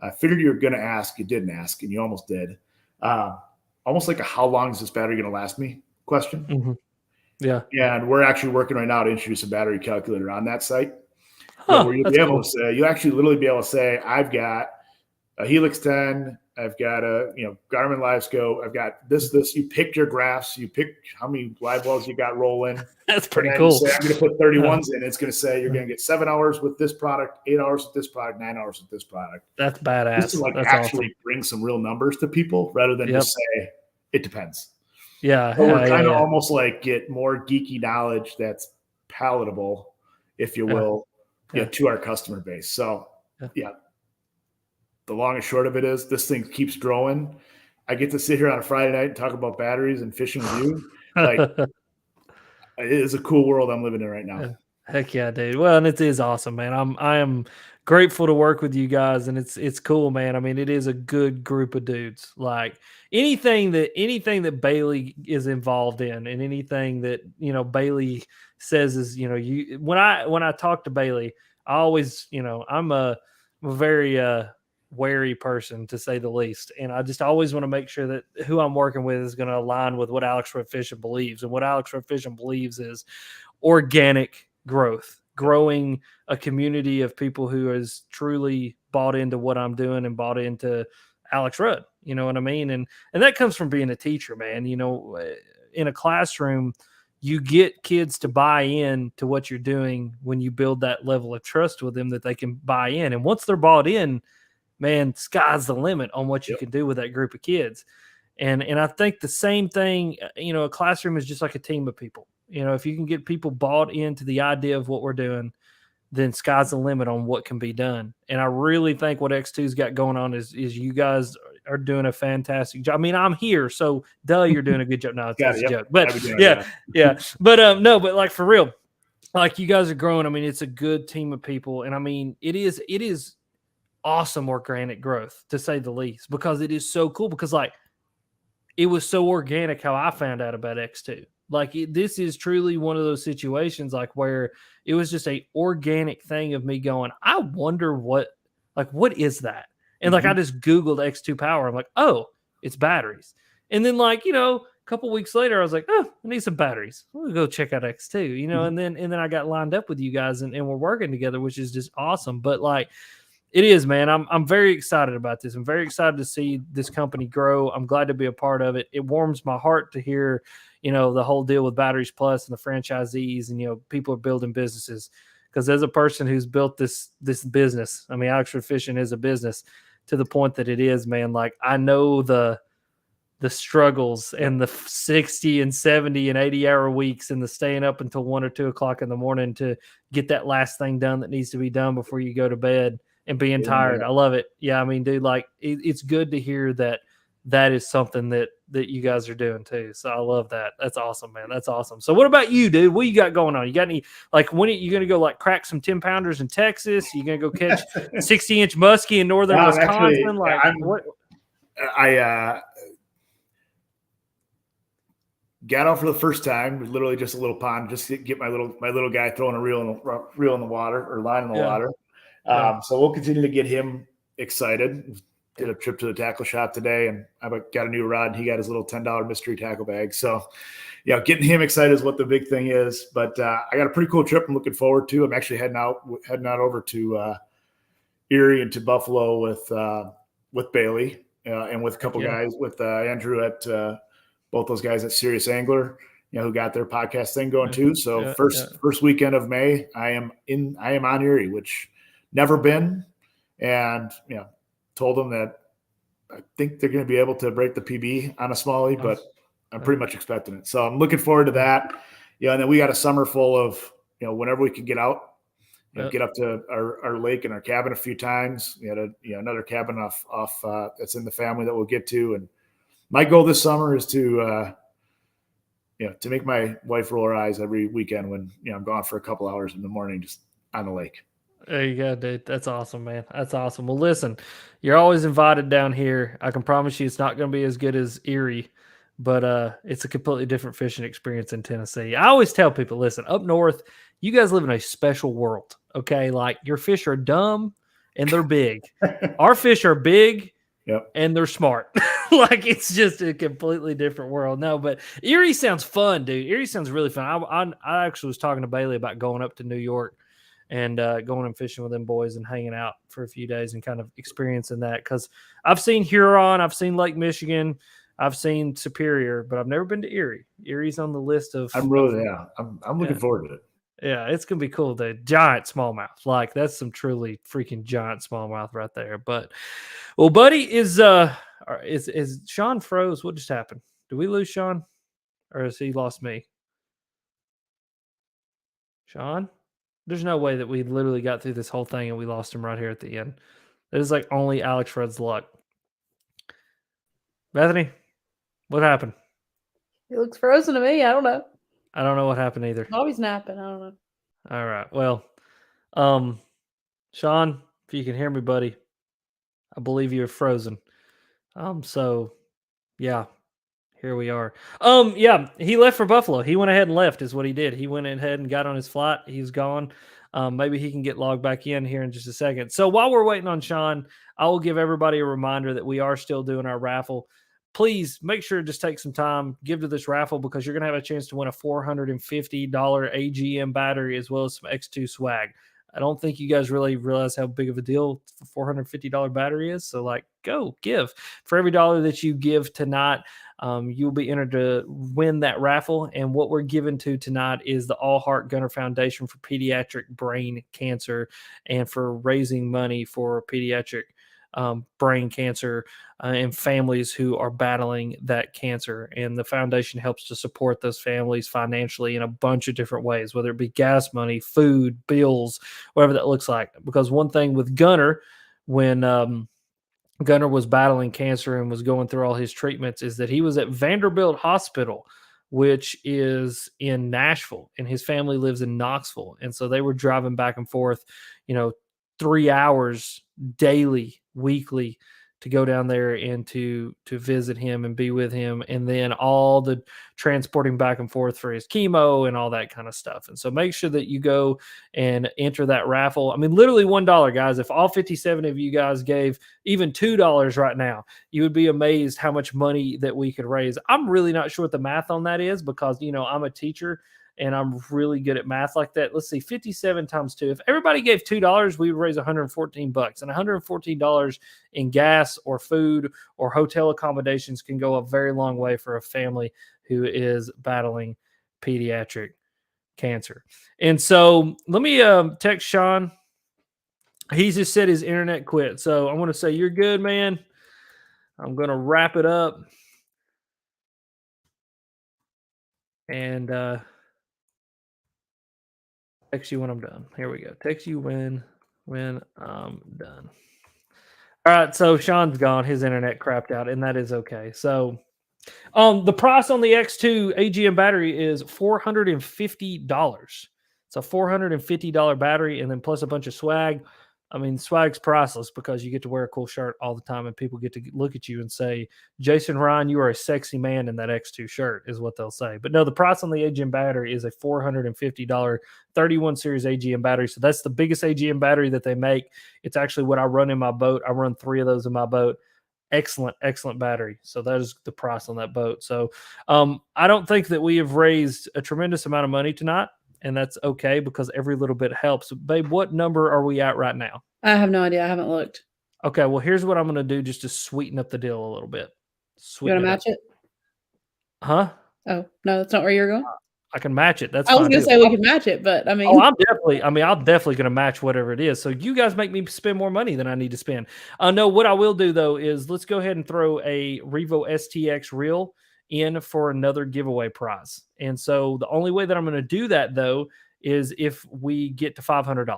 I figured you were going to ask. You didn't ask, and you almost did. Almost like a "how long is this battery going to last me" question. And we're actually working right now to introduce a battery calculator on that site. Where you'll be able to say, you actually literally be able to say, I've got a Helix 10, I've got a Garmin LiveScope, I've got this. You pick your graphs, you pick how many live wells you got rolling. That's pretty cool. Say, I'm going to put 31s in. It's going to say you're going to get 7 hours with this product, 8 hours with this product, 9 hours with this product. That's badass. Just to actually bring some real numbers to people rather than just say it depends. So we're kind of almost like get more geeky knowledge that's palatable, if you will, to our customer base. So the long and short of it is this thing keeps growing. I get to sit here on a Friday night and talk about batteries and fishing with you. It is a cool world I'm living in right now. Heck yeah, dude. Well, and it is awesome, man. I am grateful to work with you guys, and it's cool, man. I mean, it is a good group of dudes. Like anything that Bailey is involved in, and anything that Bailey says is when I talk to Bailey, I always I'm a very wary person, to say the least, and I just always want to make sure that who I'm working with is going to align with what Alex Red Fishing believes. And what Alex Red Fishing believes is organic growth, growing a community of people who has truly bought into what I'm doing and bought into Alex Rudd. You know what I mean? And that comes from being a teacher, man. In a classroom, you get kids to buy in to what you're doing when you build that level of trust with them that they can buy in. And once they're bought in, man, sky's the limit on what you can do with that group of kids. And I think the same thing, a classroom is just like a team of people. If you can get people bought into the idea of what we're doing, then sky's the limit on what can be done. And I really think what X2's got going on is you guys are doing a fantastic job. I mean, I'm here, so you're doing a good job. No, it's a joke. But But like for real, like you guys are growing. I mean, it's a good team of people. And I mean, it is awesome organic growth, to say the least, because it is so cool, because like it was so organic how I found out about X2. Like this is truly one of those situations like where it was just a organic thing of me going, I wonder what is that? And like I just Googled X2Power. I'm like, oh, it's batteries. And then a couple weeks later, I was like, oh, I need some batteries. We'll go check out X2, and then I got lined up with you guys and we're working together, which is just awesome. But like It is, man. I'm very excited about this. I'm very excited to see this company grow. I'm glad to be a part of it. It warms my heart to hear, the whole deal with Batteries Plus and the franchisees, and people are building businesses. Because as a person who's built this business, I mean, Oxford Fishing is a business to the point that it is, man. Like, I know the struggles and the 60 and 70 and 80-hour weeks and the staying up until 1 or 2 o'clock in the morning to get that last thing done that needs to be done before you go to bed and being tired. I love it. Yeah. I mean, dude, like it's good to hear that is something that you guys are doing too. So I love that. That's awesome, man. That's awesome. So what about you, dude? What you got going on? You got any, like, when are you going to go like crack some 10 pounders in Texas? You going to go catch 60-inch muskie in northern Wisconsin? What? I got out for the first time, literally just a little pond, just to get my little guy throwing a reel in the water or line in the water. So we'll continue to get him excited. Did a trip to the tackle shop today, and I got a new rod, and he got his little $10 mystery tackle bag. So, getting him excited is what the big thing is. But I got a pretty cool trip I'm looking forward to. I'm actually heading out over to Erie and to Buffalo with Bailey and with a couple guys, with Andrew at both those guys at Serious Angler, who got their podcast thing going too. So first weekend of May, I am on Erie, which never been, and told them that I think they're going to be able to break the PB on a smallie, but I'm pretty much expecting it. So I'm looking forward to that. And then we got a summer full of, whenever we can get out, get up to our lake and our cabin a few times. We had another cabin off that's in the family that we'll get to. And my goal this summer is to make my wife roll her eyes every weekend when, I'm gone for a couple hours in the morning, just on the lake. There you go, dude. That's awesome, man. That's awesome. Well, listen, you're always invited down here. I can promise you it's not going to be as good as Erie, but it's a completely different fishing experience in Tennessee. I always tell people, listen, up north, you guys live in a special world, okay? Like, your fish are dumb and they're big. Our fish are big and they're smart. Like, it's just a completely different world. No, but Erie sounds fun, dude. Erie sounds really fun. I actually was talking to Bailey about going up to New York and going and fishing with them boys and hanging out for a few days and kind of experiencing that. Because I've seen Huron, I've seen Lake Michigan, I've seen Superior, but I've never been to Erie. Erie's on the list of. I'm looking forward to it. Yeah, it's gonna be cool. The giant smallmouth, like that's some truly freaking giant smallmouth right there. But, well, buddy, is Shawn froze? What just happened? Did we lose Shawn, or has he lost me? Shawn? There's no way that we literally got through this whole thing and we lost him right here at the end. That is like only Alex Fred's luck. Bethany, what happened? He looks frozen to me. I don't know. I don't know what happened either. Always napping. I don't know. All right. Well, Shawn, if you can hear me, buddy, I believe you're frozen. So yeah, here we are. Yeah, he left for Buffalo. He went ahead and left is what he did. He went ahead and got on his flight. He's gone. Maybe he can get logged back in here in just a second. So while we're waiting on Shawn, I will give everybody a reminder that we are still doing our raffle. Please make sure to just take some time, give to this raffle, because you're going to have a chance to win a $450 AGM battery as well as some X2 swag. I don't think you guys really realize how big of a deal the $450 battery is. So, like, go give. For every dollar that you give tonight, you'll be entered to win that raffle. And what we're giving to tonight is the All Heart Gunner Foundation for Pediatric Brain Cancer and for raising money for pediatric brain cancer and families who are battling that cancer. And the foundation helps to support those families financially in a bunch of different ways, whether it be gas money, food, bills, whatever that looks like. Because one thing with Gunner, when Gunner was battling cancer and was going through all his treatments, is that he was at Vanderbilt Hospital, which is in Nashville, and his family lives in Knoxville. And so they were driving back and forth, 3 hours daily, weekly, to go down there and to visit him and be with him, and then all the transporting back and forth for his chemo and all that kind of stuff. And so make sure that you go and enter that raffle. I mean, literally $1, guys. If all 57 of you guys gave even $2 right now, you would be amazed how much money that we could raise. I'm really not sure what the math on that is because, I'm a teacher and I'm really good at math like that. Let's see, 57 times 2. If everybody gave $2, we would raise $114, and $114 in gas or food or hotel accommodations can go a very long way for a family who is battling pediatric cancer. And so let me text Shawn. He just said his internet quit. So I want to say, you're good, man. I'm going to wrap it up. And text you when I'm done. Here we go. Text you when I'm done. All right. So Shawn's gone. His internet crapped out, and that is okay. So the price on the X2 AGM battery is $450. It's a $450 battery, and then plus a bunch of swag. I mean, swag's priceless because you get to wear a cool shirt all the time, and people get to look at you and say, Jason Ryan, you are a sexy man in that X2 shirt, is what they'll say. But no, the price on the AGM battery is a $450 31 series AGM battery. So that's the biggest AGM battery that they make. It's actually what I run in my boat. I run 3 of those in my boat. Excellent battery. So that is the price on that boat. So I don't think that we have raised a tremendous amount of money tonight, and that's okay because every little bit helps. Babe, what number are we at right now? I have no idea. I haven't looked. Okay, well, here's what I'm going to do just to sweeten up the deal a little bit. You want to match it? Huh? Oh, no, that's not where you're going? I can match it. That's I was fine. going to say we can match it, but I mean. I'm definitely going to match whatever it is. So you guys make me spend more money than I need to spend. No, what I will do, though, is let's go ahead and throw a Revo STX reel in for another giveaway prize. And so the only way that I'm going to do that, though, is if we get to $500.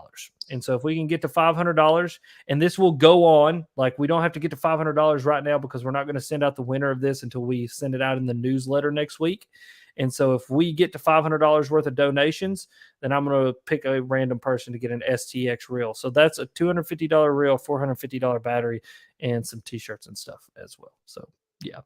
And so if we can get to $500, and this will go on, like we don't have to get to $500 right now because we're not going to send out the winner of this until we send it out in the newsletter next week. And so if we get to $500 worth of donations, then I'm going to pick a random person to get an STX reel. So that's a $250 reel, $450 battery, and some t-shirts and stuff as well. So yeah.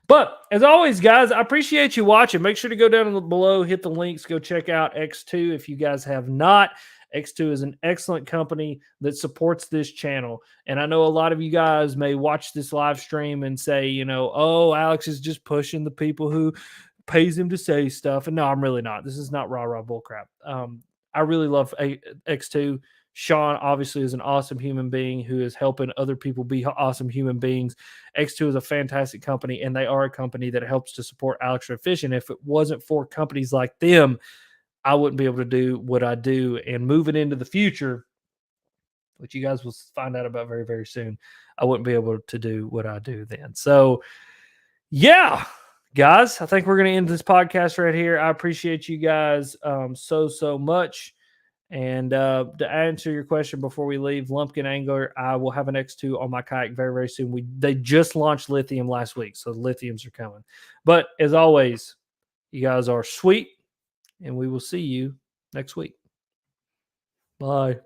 But as always, guys, I appreciate you watching. Make sure to go down below, hit the links, go check out X2 if you guys have not. X2 is an excellent company that supports this channel. And I know a lot of you guys may watch this live stream and say, you know, oh, Alex is just pushing the people who pays him to say stuff. And no, I'm really not. This is not rah-rah bullcrap. I really love X2. Shawn obviously is an awesome human being who is helping other people be awesome human beings. X2 is a fantastic company, and they are a company that helps to support Alex Fishing. If it wasn't for companies like them, I wouldn't be able to do what I do. And moving into the future, which you guys will find out about very, very soon, I wouldn't be able to do what I do then. So, yeah. Guys, I think we're going to end this podcast right here. I appreciate you guys so much. And to answer your question before we leave, Lumpkin Angler, I will have an X2 on my kayak very, very soon. They just launched lithium last week, so the lithiums are coming. But as always, you guys are sweet, and we will see you next week. Bye.